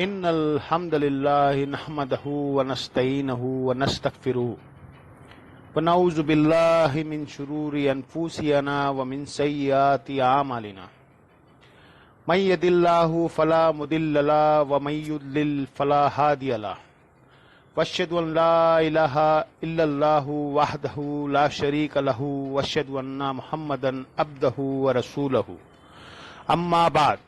إن الحمد لله نحمده ونستعينه ونستغفره ونعوذ بالله من شرور أنفسنا ومن سيئات أعمالنا من يهد الله فلا مضل له ومن يضلل فلا هادي له وأشهد أن لا إله إلا الله وحده لا شريك له وأشهد أن محمدا عبده ورسوله أما بعد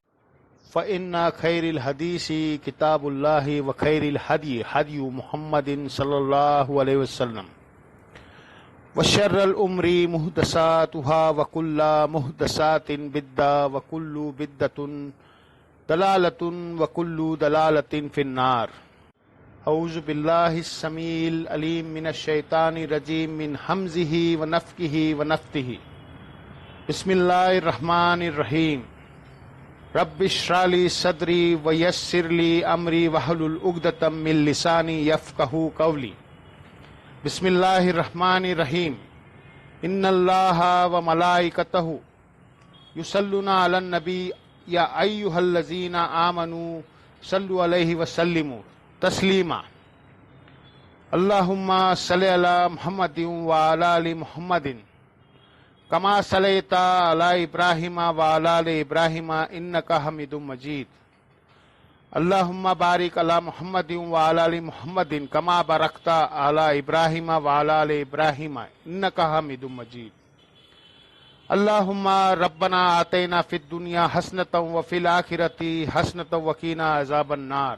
فإن خير الحديث كتاب الله وخير الهدي هدي محمد صلى الله عليه وسلم وشر الأمور محدثاتها وكل محدثات بدعة وكل بدعة ضلالة وكل ضلالة في النار. أعوذ بالله السميع العليم من الشيطان الرجيم من همزه ونفخه ونفثه. بسم الله الرحمن الرحيم. رب اشرح لي صدري ويسر لي امري واحلل عقدة من لساني يفقهوا قولي. بسم الله الرحمن الرحيم. ان الله وملائكته يصلون على النبي يا ايها الذين آمنوا صلوا عليه وسلموا تسلیما. اللهم صل على محمد وعلى آل محمد كما صليت على إبراهيم وعلى آل إبراهيم إنك حميد مجيد. اللهم بارك على محمد وعلى آل محمد كما باركت على إبراهيم وعلى آل إبراهيم إنك حميد مجيد. اللهم ربنا آتنا في الدنيا حسنة وفي الآخرة حسنة وقنا عذاب النار.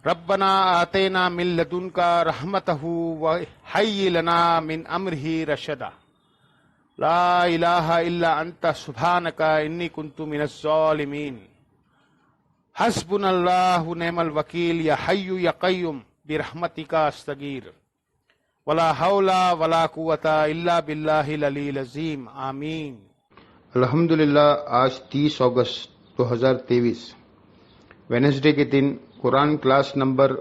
ربنا آتنا من لدنك رحمته وهيئ لنا من أمره رشدا. لا الہ الا انت سبحانک انی کنت من الظالمین. حسبنا اللہ نعم الوکیل یا حی یا قیوم برحمتک استغیث ولا حول ولا قوة الا باللہ العلی العظیم. آمین. الحمدللہ آج 30 اگست 2023 وینسڈے کے دن قرآن کلاس نمبر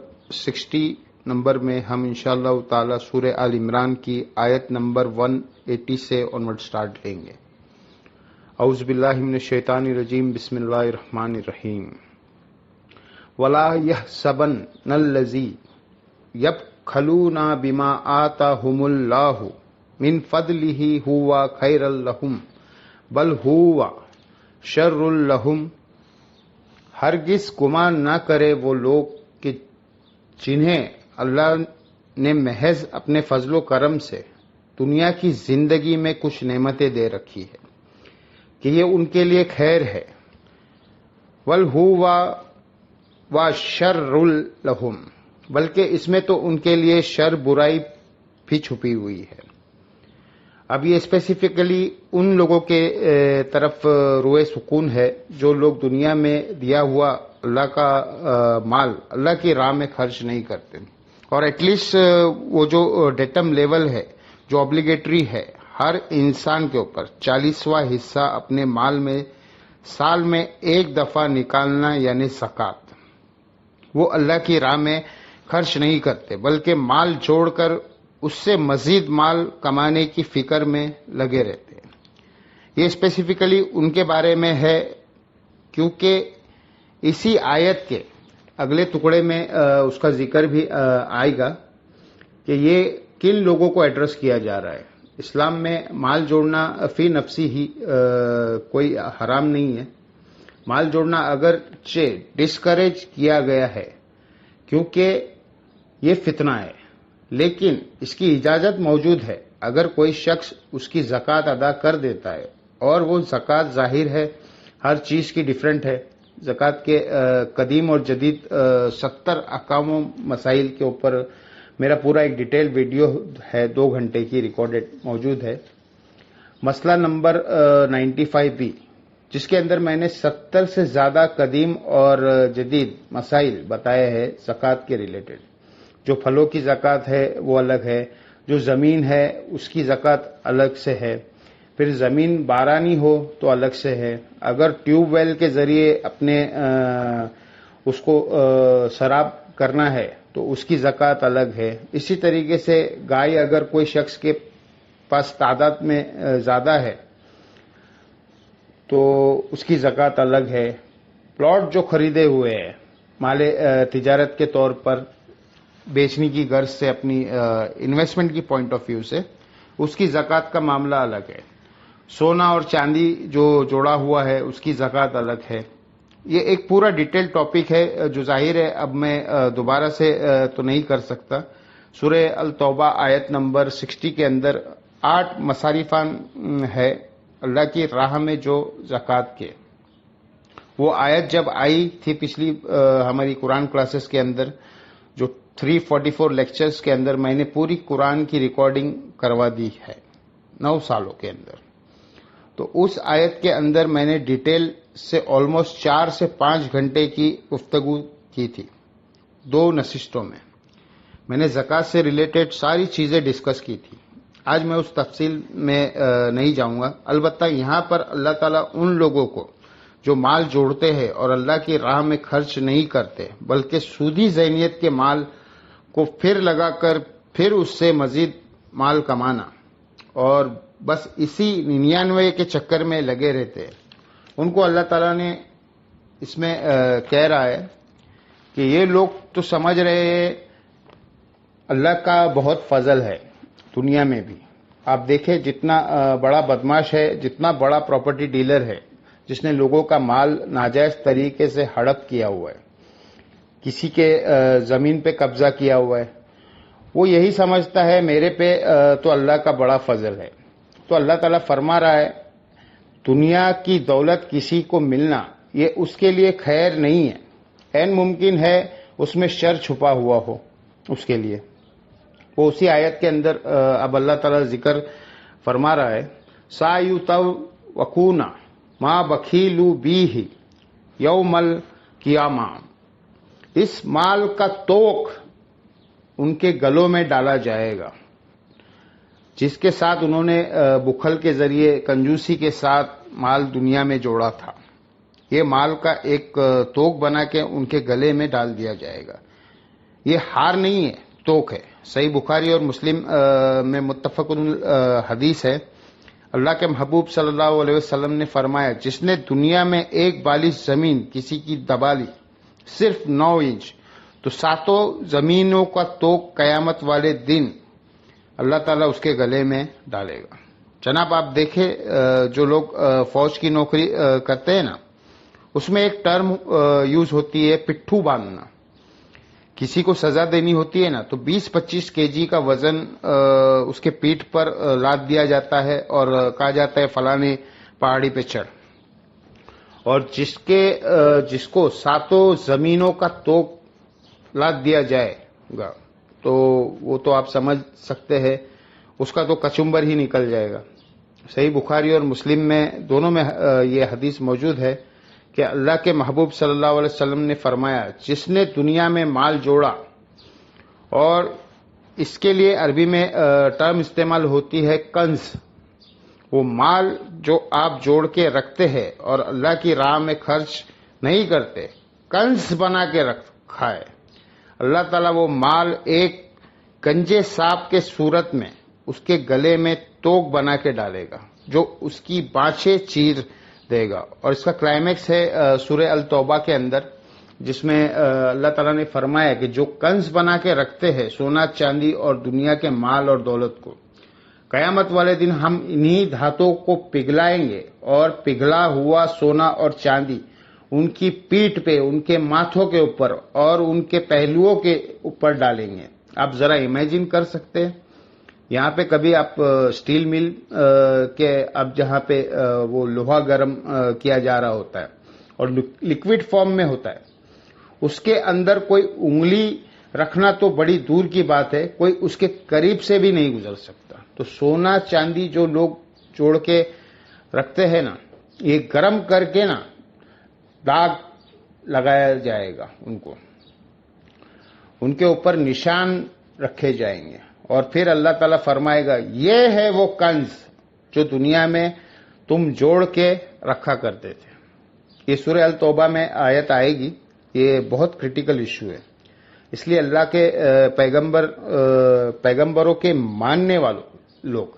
60 نمبر میں ہم انشاءاللہ تعالی سورہ آل عمران کی آیت نمبر 180 سے آنورڈ سٹارٹ لیں گے. اعوذ باللہ من الشیطان الرجیم. بسم اللہ الرحمن الرحیم. ولا يحسبن الذی یبخلون بما آتاہم اللہ من فضلہ هو خیر لہم بل هو شر لہم. ہرگز گمان نہ کرے وہ لوگ کہ جنہیں اللہ نے محض اپنے فضل و کرم سے دنیا کی زندگی میں کچھ نعمتیں دے رکھی ہے کہ یہ ان کے لیے خیر ہے. وَالْهُوَ وَشَرٌّ لَهُمْ. بلکہ اس میں تو ان کے لیے شر برائی بھی چھپی ہوئی ہے. اب یہ اسپیسیفکلی ان لوگوں کے طرف روئے سکون ہے جو لوگ دنیا میں دیا ہوا اللہ کا مال اللہ کی راہ میں خرچ نہیں کرتے، اور ایٹ لیسٹ وہ جو ڈیٹم لیول ہے جو obligatory ہے ہر انسان کے اوپر 40واں حصہ اپنے مال میں سال میں ایک دفعہ نکالنا یعنی زکوٰۃ، وہ اللہ کی راہ میں خرچ نہیں کرتے بلکہ مال جوڑ کر اس سے مزید مال کمانے کی فکر میں لگے رہتے ہیں. یہ اسپیسیفکلی ان کے بارے میں ہے کیونکہ اسی آیت کے اگلے ٹکڑے میں اس کا ذکر بھی آئے گا کہ یہ کن لوگوں کو ایڈریس کیا جا رہا ہے. اسلام میں مال جوڑنا فی نفسی ہی کوئی حرام نہیں ہے. مال جوڑنا اگرچہ ڈسکریج کیا گیا ہے کیونکہ یہ فتنہ ہے، لیکن اس کی اجازت موجود ہے. اگر کوئی شخص اس کی زکوٰۃ ادا کر دیتا ہے، اور وہ زکوٰۃ ظاہر ہے ہر چیز کی ڈیفرنٹ ہے. زکوٰۃ کے قدیم اور جدید 70 احکام و مسائل کے اوپر میرا پورا ایک ڈیٹیل ویڈیو ہے 2 گھنٹے کی ریکارڈڈ موجود ہے. مسئلہ نمبر 95B، جس کے اندر میں نے 70 سے زیادہ قدیم اور جدید مسائل بتائے ہیں زکوٰۃ کے ریلیٹڈ. جو پھلوں کی زکوٰۃ ہے وہ الگ ہے، جو زمین ہے اس کی زکوٰۃ الگ سے ہے، پھر زمین بارانی ہو تو الگ سے ہے، اگر ٹیوب ویل کے ذریعے اپنے اس کو سراب کرنا ہے تو اس کی زکوٰۃ الگ ہے. اسی طریقے سے گائے اگر کوئی شخص کے پاس تعداد میں زیادہ ہے تو اس کی زکوٰۃ الگ ہے. پلاٹ جو خریدے ہوئے ہیں مال تجارت کے طور پر بیچنے کی غرض سے اپنی انویسٹمنٹ کی پوائنٹ آف ویو سے، اس کی زکوٰۃ کا معاملہ الگ ہے. سونا اور چاندی جو جوڑا ہوا ہے اس کی زکوٰۃ الگ ہے. یہ ایک پورا ڈیٹیل ٹاپک ہے جو ظاہر ہے اب میں دوبارہ سے تو نہیں کر سکتا. سورہ التوبہ آیت نمبر 60 کے اندر 8 مصارفان ہے اللہ کی راہ میں جو زکوٰۃ کے. وہ آیت جب آئی تھی پچھلی ہماری قرآن کلاسز کے اندر، جو 344 لیکچرز کے اندر میں نے پوری قرآن کی ریکارڈنگ کروا دی ہے 9 سالوں کے اندر. تو اس آیت کے اندر میں نے ڈیٹیل سے آلموسٹ 4 سے 5 گھنٹے کی گفتگو کی تھی 2 نشستوں میں. میں نے زکوٰۃ سے ریلیٹڈ ساری چیزیں ڈسکس کی تھی. آج میں اس تفصیل میں نہیں جاؤں گا. البتہ یہاں پر اللہ تعالیٰ ان لوگوں کو جو مال جوڑتے ہیں اور اللہ کی راہ میں خرچ نہیں کرتے بلکہ سودی ذہنیت کے مال کو پھر لگا کر پھر اس سے مزید مال کمانا اور بس اسی 99 کے چکر میں لگے رہتے ہیں، ان کو اللہ تعالیٰ نے اس میں کہہ رہا ہے کہ یہ لوگ تو سمجھ رہے ہیں اللہ کا بہت فضل ہے دنیا میں بھی. آپ دیکھیں جتنا بڑا بدماش ہے، جتنا بڑا پراپرٹی ڈیلر ہے جس نے لوگوں کا مال ناجائز طریقے سے ہڑپ کیا ہوا ہے، کسی کے زمین پہ قبضہ کیا ہوا ہے، وہ یہی سمجھتا ہے میرے پہ تو اللہ کا بڑا فضل ہے. تو اللہ تعالیٰ فرما رہا ہے دنیا کی دولت کسی کو ملنا یہ اس کے لیے خیر نہیں ہے، عین ممکن ہے اس میں شر چھپا ہوا ہو اس کے لیے. وہ اسی آیت کے اندر اب اللہ تعالیٰ ذکر فرما رہا ہے سایطوقون ما بخیلوا بیہ یوم القیامہ. اس مال کا توق ان کے گلوں میں ڈالا جائے گا جس کے ساتھ انہوں نے بخل کے ذریعے کنجوسی کے ساتھ مال دنیا میں جوڑا تھا. یہ مال کا ایک توق بنا کے ان کے گلے میں ڈال دیا جائے گا. یہ ہار نہیں ہے، توق ہے. صحیح بخاری اور مسلم میں متفق حدیث ہے. اللہ کے محبوب صلی اللہ علیہ وسلم نے فرمایا جس نے دنیا میں ایک بالش زمین کسی کی دبا لی صرف 9 انچ تو 7 زمینوں کا توق قیامت والے دن اللہ تعالیٰ اس کے گلے میں ڈالے گا. جناب آپ دیکھیں جو لوگ فوج کی نوکری کرتے ہیں نا، اس میں ایک ٹرم یوز ہوتی ہے پٹھو باندھنا. کسی کو سزا دینی ہوتی ہے نا تو 20-25 kg کا وزن اس کے پیٹھ پر لاد دیا جاتا ہے اور کہا جاتا ہے فلانے پہاڑی پہ چڑھ. اور جس کو 7 زمینوں کا توق لاد دیا جائے گا تو وہ تو آپ سمجھ سکتے ہیں اس کا تو کچمبر ہی نکل جائے گا. صحیح بخاری اور مسلم میں دونوں میں یہ حدیث موجود ہے کہ اللہ کے محبوب صلی اللہ علیہ وسلم نے فرمایا جس نے دنیا میں مال جوڑا، اور اس کے لیے عربی میں ٹرم استعمال ہوتی ہے کنز. وہ مال جو آپ جوڑ کے رکھتے ہیں اور اللہ کی راہ میں خرچ نہیں کرتے، کنز بنا کے رکھا ہے. اللہ تعالیٰ وہ مال ایک گنجے سانپ کے صورت میں اس کے گلے میں توق بنا کے ڈالے گا جو اس کی بانچیں چیر دے گا. اور اس کا کلائمیکس ہے سورہ التوبہ کے اندر جس میں اللہ تعالیٰ نے فرمایا کہ جو کنز بنا کے رکھتے ہیں سونا چاندی اور دنیا کے مال اور دولت کو، قیامت والے دن ہم انہی دھاتوں کو پگھلائیں گے اور پگھلا ہوا سونا اور چاندی ان کی پیٹھ پہ، ان کے ماتھوں کے اوپر اور ان کے پہلوؤں کے اوپر ڈالیں گے. آپ ذرا امیجن کر سکتے ہیں یہاں پہ کبھی آپ سٹیل مل کے اب جہاں پہ وہ لوہا گرم کیا جا رہا ہوتا ہے اور لکوڈ فارم میں ہوتا ہے، اس کے اندر کوئی انگلی رکھنا تو بڑی دور کی بات ہے، کوئی اس کے قریب سے بھی نہیں گزر سکتا. تو سونا چاندی جو لوگ جوڑ کے رکھتے ہیں نا، یہ گرم کر کے نا داغ لگایا جائے گا ان کے اوپر نشان رکھے جائیں گے. اور پھر اللہ تعالیٰ فرمائے گا یہ ہے وہ کنز جو دنیا میں تم جوڑ کے رکھا کرتے تھے. یہ سورہ التوبہ میں آیت آئے گی. یہ بہت کریٹیکل ایشو ہے. اس لیے اللہ کے پیغمبروں کے ماننے والوں لوگ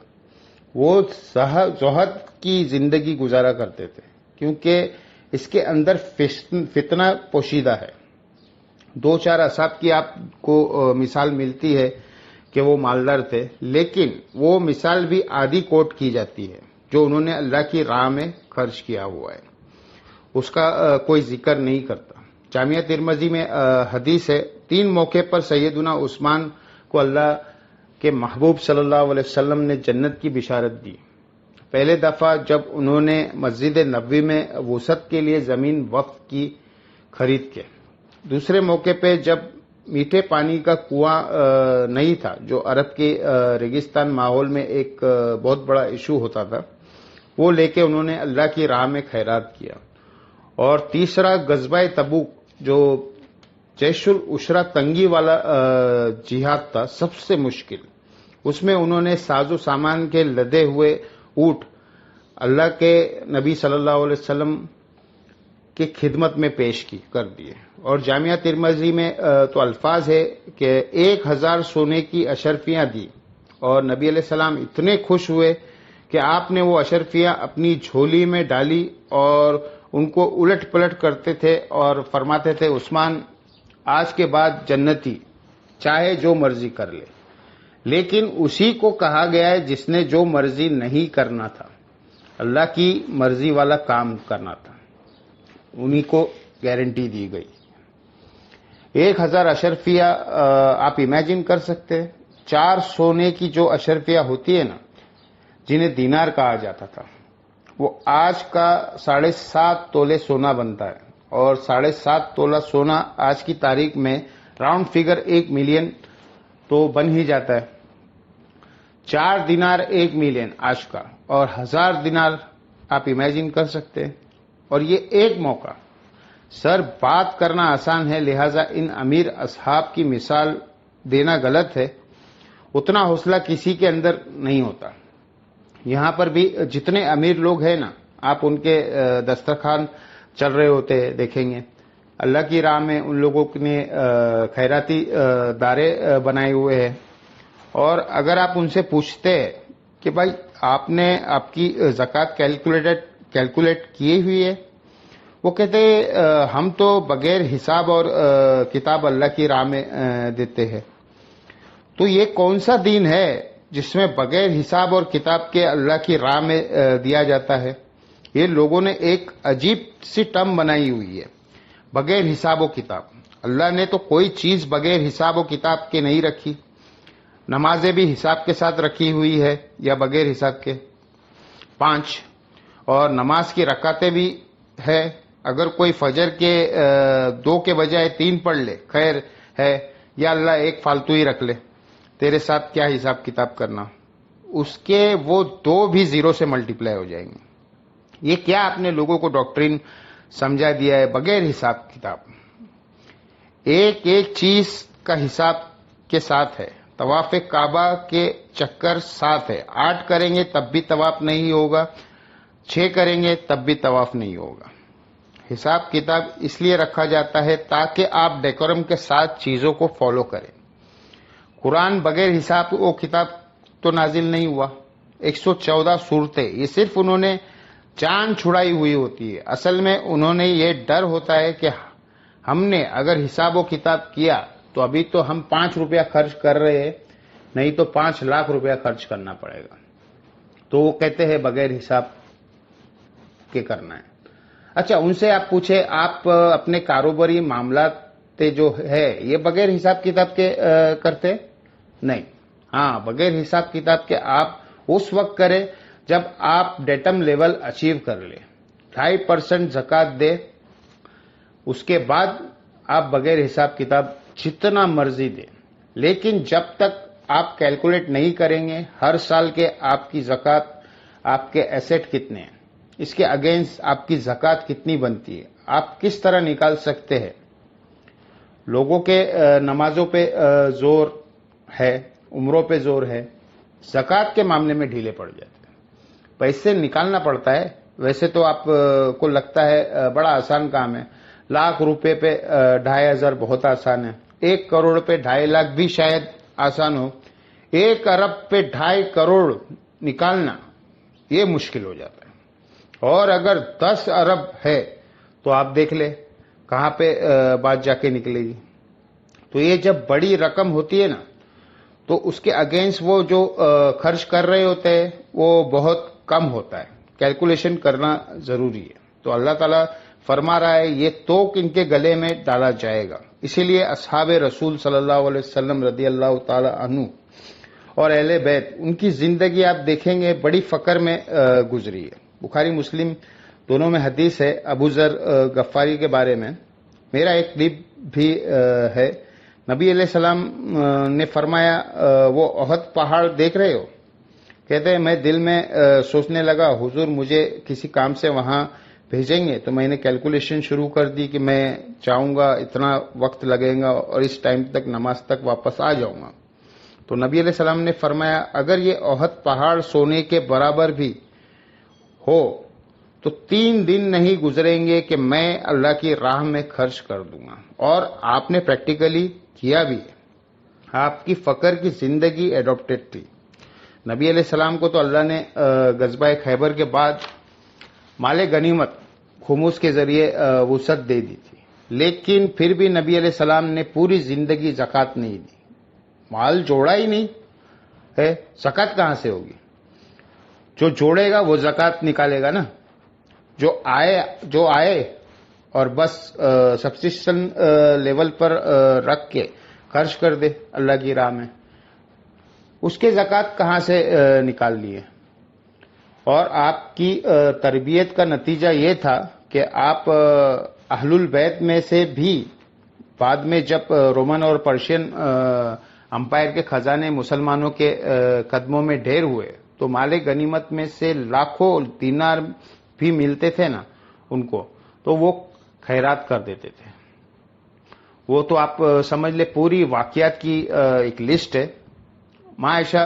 وہ زہد کی زندگی گزارا کرتے تھے کیونکہ اس کے اندر فتنہ پوشیدہ ہے. دو چار اصحاب کی آپ کو مثال ملتی ہے کہ وہ مالدار تھے، لیکن وہ مثال بھی آدھی کوٹ کی جاتی ہے جو انہوں نے اللہ کی راہ میں خرچ کیا ہوا ہے، اس کا کوئی ذکر نہیں کرتا۔ جامعہ ترمذی میں حدیث ہے، 3 موقع پر سیدنا عثمان کو اللہ کے محبوب صلی اللہ علیہ وسلم نے جنت کی بشارت دی۔ پہلے دفعہ جب انہوں نے مسجد نبوی میں وسعت کے لیے زمین وقف کی خرید کے، دوسرے موقع پہ جب میٹھے پانی کا کنواں نہیں تھا جو عرب کے ریگستان ماحول میں ایک بہت بڑا ایشو ہوتا تھا، وہ لے کے انہوں نے اللہ کی راہ میں خیرات کیا۔ اور تیسرا غزوہ تبوک جو جیش العسرہ تنگی والا جہاد تھا، سب سے مشکل، اس میں انہوں نے ساز و سامان کے لدے ہوئے اونٹ اللہ کے نبی صلی اللہ علیہ وسلم کی خدمت میں پیش کر دیے۔ اور جامعہ ترمذی میں تو الفاظ ہے کہ 1000 سونے کی اشرفیاں دی، اور نبی علیہ السلام اتنے خوش ہوئے کہ آپ نے وہ اشرفیاں اپنی جھولی میں ڈالی اور ان کو الٹ پلٹ کرتے تھے اور فرماتے تھے، عثمان آج کے بعد جنتی، چاہے جو مرضی کر لے۔ لیکن اسی کو کہا گیا ہے جس نے جو مرضی نہیں کرنا تھا، اللہ کی مرضی والا کام کرنا تھا، انہی کو گارنٹی دی گئی۔ 1000 اشرفیہ آپ امیجن کر سکتے ہیں، 4 سونے کی جو اشرفیہ ہوتی ہے نا، جنہیں دینار کہا جاتا تھا، وہ آج کا 7.5 تولے سونا بنتا ہے، اور 7.5 تولہ سونا آج کی تاریخ میں راؤنڈ فگر 1 ملین تو بن ہی جاتا ہے۔ 4 دینار 1 ملین آج کا، اور 1000 دینار آپ امیجن کر سکتے ہیں۔ اور یہ ایک موقع، سر بات کرنا آسان ہے، لہذا ان امیر اصحاب کی مثال دینا غلط ہے، اتنا حوصلہ کسی کے اندر نہیں ہوتا۔ یہاں پر بھی جتنے امیر لوگ ہیں نا، آپ ان کے دسترخوان چل رہے ہوتے دیکھیں گے، اللہ کی راہ میں ان لوگوں نے خیراتی دارے بنائے ہوئے ہیں، اور اگر آپ ان سے پوچھتے کہ بھائی آپ نے آپ کی زکوٰۃ کیلکولیٹ کی ہوئی ہے، وہ کہتے ہم تو بغیر حساب اور کتاب اللہ کی راہ میں دیتے ہیں۔ تو یہ کون سا دین ہے جس میں بغیر حساب اور کتاب کے اللہ کی راہ میں دیا جاتا ہے؟ یہ لوگوں نے ایک عجیب سی ٹرم بنائی ہوئی ہے، بغیر حساب و کتاب۔ اللہ نے تو کوئی چیز بغیر حساب و کتاب کے نہیں رکھی، نمازیں بھی حساب کے ساتھ رکھی ہوئی ہے یا بغیر حساب کے؟ 5، اور نماز کی رکعتیں بھی ہے، اگر کوئی فجر کے 2 کے بجائے 3 پڑھ لے خیر ہے، یا اللہ ایک فالتو ہی رکھ لے، تیرے ساتھ کیا حساب کتاب کرنا، اس کے وہ 2 بھی 0 سے ملٹیپلائی ہو جائیں گے۔ یہ کیا آپ نے لوگوں کو ڈاکٹرین سمجھا دیا ہے، بغیر حساب کتاب، ایک ایک چیز کا حساب کے ساتھ ہے۔ طواف کعبہ کے چکر 7 ہے، 8 کریں گے تب بھی طواف نہیں ہوگا، 6 کریں گے تب بھی طواف نہیں ہوگا۔ حساب کتاب اس لیے رکھا جاتا ہے تاکہ آپ ڈیکورم کے ساتھ چیزوں کو فالو کریں۔ قرآن بغیر حساب و کتاب تو نازل نہیں ہوا، 114 صورتیں، یہ صرف انہوں نے جان چھڑائی ہوئی ہوتی ہے۔ اصل میں انہوں نے یہ ڈر ہوتا ہے کہ ہم نے اگر حساب و کتاب کیا تو ابھی تو ہم 5 روپیہ خرچ کر رہے ہیں، نہیں تو 5 لاکھ روپیہ خرچ کرنا پڑے گا، تو وہ کہتے ہیں بغیر حساب کے کرنا ہے۔ اچھا، ان سے آپ پوچھیں آپ اپنے کاروباری معاملات جو ہے یہ بغیر حساب کتاب کے کرتے؟ نہیں، ہاں بغیر حساب کتاب کے آپ اس وقت کریں جب آپ ڈیٹم لیول اچیو کر لیں، 2.5% زکوٰۃ دے، اس کے بعد آپ بغیر حساب کتاب جتنا مرضی دیں۔ لیکن جب تک آپ کیلکولیٹ نہیں کریں گے ہر سال کے آپ کی زکوٰۃ، آپ کے ایسٹ کتنے ہیں، اس کے اگینسٹ آپ کی زکوٰۃ کتنی بنتی ہے، آپ کس طرح نکال سکتے ہیں؟ لوگوں کے نمازوں پہ زور ہے، عمروں پہ زور ہے، زکوٰۃ کے معاملے میں ڈھیلے پڑ جاتے ہیں، پیسے نکالنا پڑتا ہے۔ ویسے تو آپ کو لگتا ہے بڑا آسان کام ہے، 1,00,000 روپے پہ 2,500 بہت آسان ہے، 1 کروڑ پہ 2.5 لاکھ بھی شاید آسان ہو، 1 ارب پہ 2.5 کروڑ نکالنا یہ مشکل ہو جاتا ہے، اور اگر 10 ارب ہے تو آپ دیکھ لیں کہاں پہ بات جا کے نکلے گی۔ تو یہ جب بڑی رقم ہوتی ہے نا تو اس کے اگینسٹ وہ جو خرچ کر رہے ہوتے ہیں وہ بہت کم ہوتا ہے. کیلکولیشن کرنا ضروری ہے. تو اللہ تعالیٰ فرما رہا ہے یہ توق ان کے گلے میں ڈالا جائے گا. اسی لیے اصحاب رسول صلی اللہ علیہ وسلم رضی اللہ تعالی عنہ اور اہل بیت ان کی زندگی آپ دیکھیں گے بڑی فقر میں گزری ہے. بخاری مسلم دونوں میں حدیث ہے ابو ذر غفاری کے بارے میں. میرا ایک کلپ بھی ہے. نبی علیہ السلام نے فرمایا وہ احد پہاڑ دیکھ رہے ہو؟ کہتے ہیں میں دل میں سوچنے لگا حضور مجھے کسی کام سے وہاں بھیجیں گے. تو میں نے کیلکولیشن شروع کر دی کہ میں چاہوں گا اتنا وقت لگے گا اور اس ٹائم تک نماز تک واپس آ جاؤں گا. تو نبی علیہ السلام نے فرمایا اگر یہ احد پہاڑ سونے کے برابر بھی ہو تو 3 دن نہیں گزریں گے کہ میں اللہ کی راہ میں خرچ کر دوں گا. اور آپ نے پریکٹیکلی کیا بھی ہے. آپ کی فقر کی زندگی ایڈاپٹڈ تھی. نبی علیہ السلام کو تو اللہ نے غزوہ خیبر کے بعد مال غنیمت خمس کے ذریعے وسعت دے دی تھی، لیکن پھر بھی نبی علیہ السلام نے پوری زندگی زکوٰۃ نہیں دی. مال جوڑا ہی نہیں ہے، زکوٰۃ کہاں سے ہوگی؟ جو جوڑے گا وہ زکوٰۃ نکالے گا نا. جو آئے اور بس سبسٹیشن لیول پر رکھ کے خرچ کر دے اللہ کی راہ میں، اس کے زکوٰۃ کہاں سے نکال لیے؟ اور آپ کی تربیت کا نتیجہ یہ تھا کہ آپ اہل البیت میں سے بھی بعد میں جب رومن اور پرشین امپائر کے خزانے مسلمانوں کے قدموں میں ڈھیر ہوئے تو مال غنیمت میں سے لاکھوں دینار بھی ملتے تھے نا ان کو، تو وہ خیرات کر دیتے تھے. وہ تو آپ سمجھ لیں پوری واقعات کی ایک لسٹ ہے. ماں عائشہ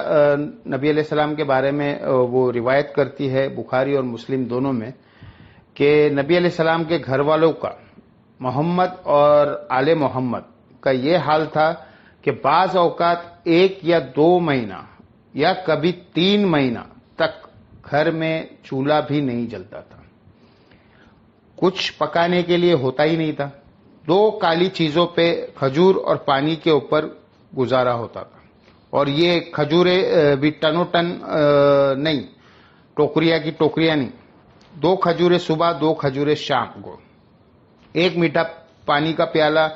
نبی علیہ السلام کے بارے میں وہ روایت کرتی ہے بخاری اور مسلم دونوں میں کہ نبی علیہ السلام کے گھر والوں کا محمد اور آل محمد کا یہ حال تھا کہ بعض اوقات 1 یا 2 مہینہ یا کبھی 3 مہینہ تک گھر میں چولہا بھی نہیں جلتا تھا. کچھ پکانے کے لیے ہوتا ہی نہیں تھا. 2 کالی چیزوں پہ کھجور اور پانی کے اوپر گزارا ہوتا تھا. اور یہ کھجوریں بھی ٹنوں ٹن نہیں، ٹوکریا کی ٹوکریاں نہیں. 2 کھجوریں صبح، 2 کھجوریں شام کو. 1 میٹھا پانی کا پیالہ،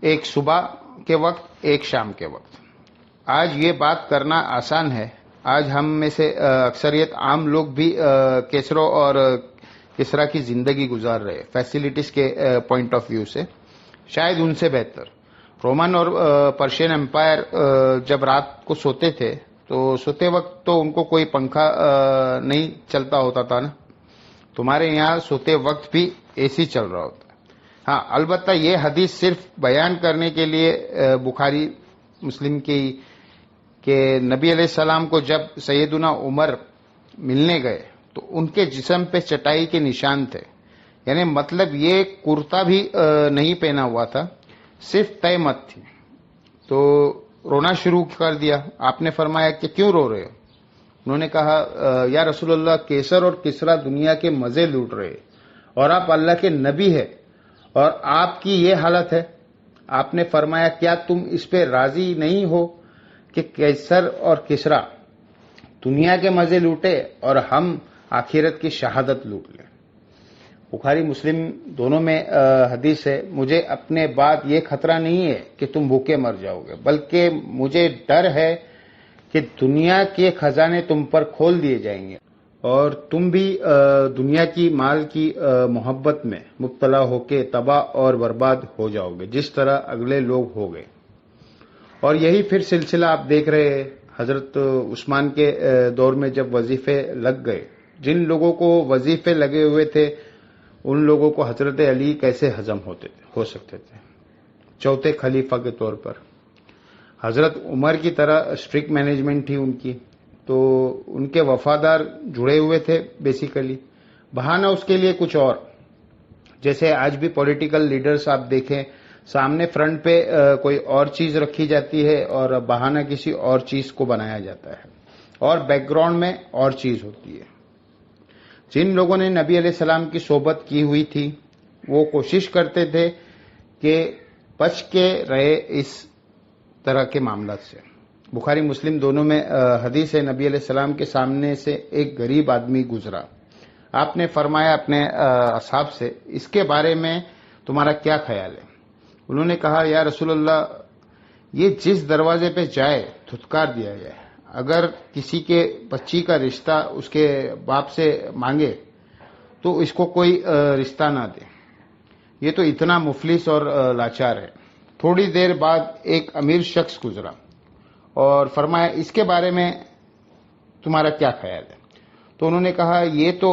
1 صبح کے وقت، 1 شام کے وقت. آج یہ بات کرنا آسان ہے. آج ہم میں سے اکثریت عام لوگ بھی کیسرو اور کسرا کی زندگی گزار رہے فیسلٹیز کے پوائنٹ آف ویو سے، شاید ان سے بہتر. رومن اور پرشین امپائر جب رات کو سوتے تھے تو سوتے وقت تو ان کو کوئی پنکھا نہیں چلتا ہوتا تھا نا. تمہارے یہاں سوتے وقت بھی اے سی چل رہا ہوتا ہے. ہاں البتہ یہ حدیث صرف بیان کرنے کے لیے بخاری مسلم کی کہ نبی علیہ السلام کو جب سیدنا عمر ملنے گئے تو ان کے جسم پہ چٹائی کے نشان تھے. یعنی مطلب یہ کرتا بھی نہیں پہنا ہوا تھا، صرف تہمت تھی. تو رونا شروع کر دیا. آپ نے فرمایا کہ کیوں رو رہے ہو؟ انہوں نے کہا یا رسول اللہ کیسر اور کسرا دنیا کے مزے لوٹ رہے اور آپ اللہ کے نبی ہے اور آپ کی یہ حالت ہے. آپ نے فرمایا کیا تم اس پہ راضی نہیں ہو کہ کیسر اور کسرا دنیا کے مزے لوٹے اور ہم آخرت کی شہادت لوٹ لیں؟ بخاری مسلم دونوں میں حدیث ہے. مجھے اپنے بعد یہ خطرہ نہیں ہے کہ تم بھوکے مر جاؤ گے، بلکہ مجھے ڈر ہے کہ دنیا کے خزانے تم پر کھول دیے جائیں گے اور تم بھی دنیا کی مال کی محبت میں مبتلا ہو کے تباہ اور برباد ہو جاؤ گے جس طرح اگلے لوگ ہو گئے. اور یہی پھر سلسلہ آپ دیکھ رہے ہیں. حضرت عثمان کے دور میں جب وظیفے لگ گئے، جن لوگوں کو وظیفے لگے ہوئے تھے ان لوگوں کو حضرت علی کیسے ہضم ہو سکتے تھے چوتھے خلیفہ کے طور پر؟ حضرت عمر کی طرح اسٹرکٹ مینجمنٹ تھی ان کی، تو ان کے وفادار جڑے ہوئے تھے بیسیکلی. بہانہ اس کے لیے کچھ اور، جیسے آج بھی پولیٹیکل لیڈرز آپ دیکھیں سامنے فرنٹ پہ کوئی اور چیز رکھی جاتی ہے اور بہانہ کسی اور چیز کو بنایا جاتا ہے اور بیک گراؤنڈ میں اور چیز ہوتی ہے. جن لوگوں نے نبی علیہ السلام کی صحبت کی ہوئی تھی وہ کوشش کرتے تھے کہ بچ کے رہے اس طرح کے معاملات سے. بخاری مسلم دونوں میں حدیث ہے، نبی علیہ السلام کے سامنے سے ایک غریب آدمی گزرا. آپ نے فرمایا اپنے اصحاب سے، اس کے بارے میں تمہارا کیا خیال ہے؟ انہوں نے کہا، یا رسول اللہ، یہ جس دروازے پہ جائے دھتکار دیا جائے. اگر کسی کے بچی کا رشتہ اس کے باپ سے مانگے تو اس کو کوئی رشتہ نہ دے. یہ تو اتنا مفلس اور لاچار ہے. تھوڑی دیر بعد ایک امیر شخص گزرا اور فرمایا، اس کے بارے میں تمہارا کیا خیال ہے؟ تو انہوں نے کہا، یہ تو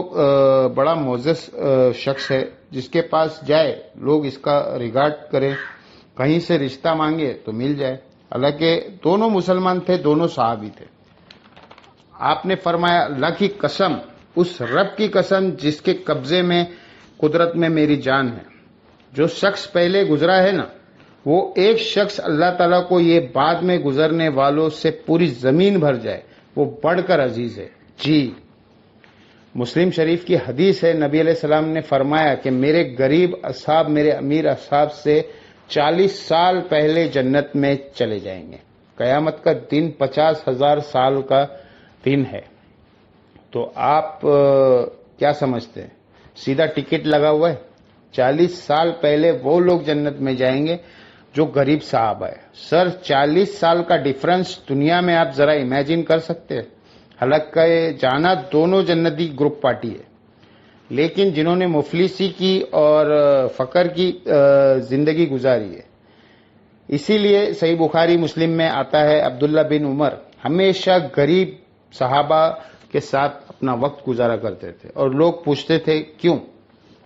بڑا معزز شخص ہے، جس کے پاس جائے لوگ اس کا ریگارڈ کریں، کہیں سے رشتہ مانگے تو مل جائے. حالانکہ دونوں مسلمان تھے، دونوں صحابی تھے. آپ نے فرمایا، اللہ کی قسم، اس رب کی قسم جس کے قبضے میں قدرت میں میری جان ہے، جو شخص پہلے گزرا ہے نا، وہ ایک شخص اللہ تعالیٰ کو یہ بعد میں گزرنے والوں سے پوری زمین بھر جائے، وہ بڑھ کر عزیز ہے. جی، مسلم شریف کی حدیث ہے، نبی علیہ السلام نے فرمایا کہ میرے غریب اصحاب میرے امیر اصحاب سے 40 سال پہلے جنت میں چلے جائیں گے. قیامت کا دن 50,000 سال کا دن ہے. تو آپ کیا سمجھتے ہیں؟ سیدھا ٹکٹ لگا ہوا ہے. 40 سال پہلے وہ لوگ جنت میں جائیں گے جو غریب صحابہ ہے. سر، 40 سال کا ڈیفرنس دنیا میں آپ ذرا امیجن کر سکتے ہیں؟ حلقہ جانا دونوں جنتی گروپ پارٹی ہے، لیکن جنہوں نے مفلسی کی اور فقر کی زندگی گزاری ہے. اسی لیے صحیح بخاری مسلم میں آتا ہے، عبداللہ بن عمر ہمیشہ غریب صحابہ کے ساتھ اپنا وقت گزارا کرتے تھے. اور لوگ پوچھتے تھے کیوں؟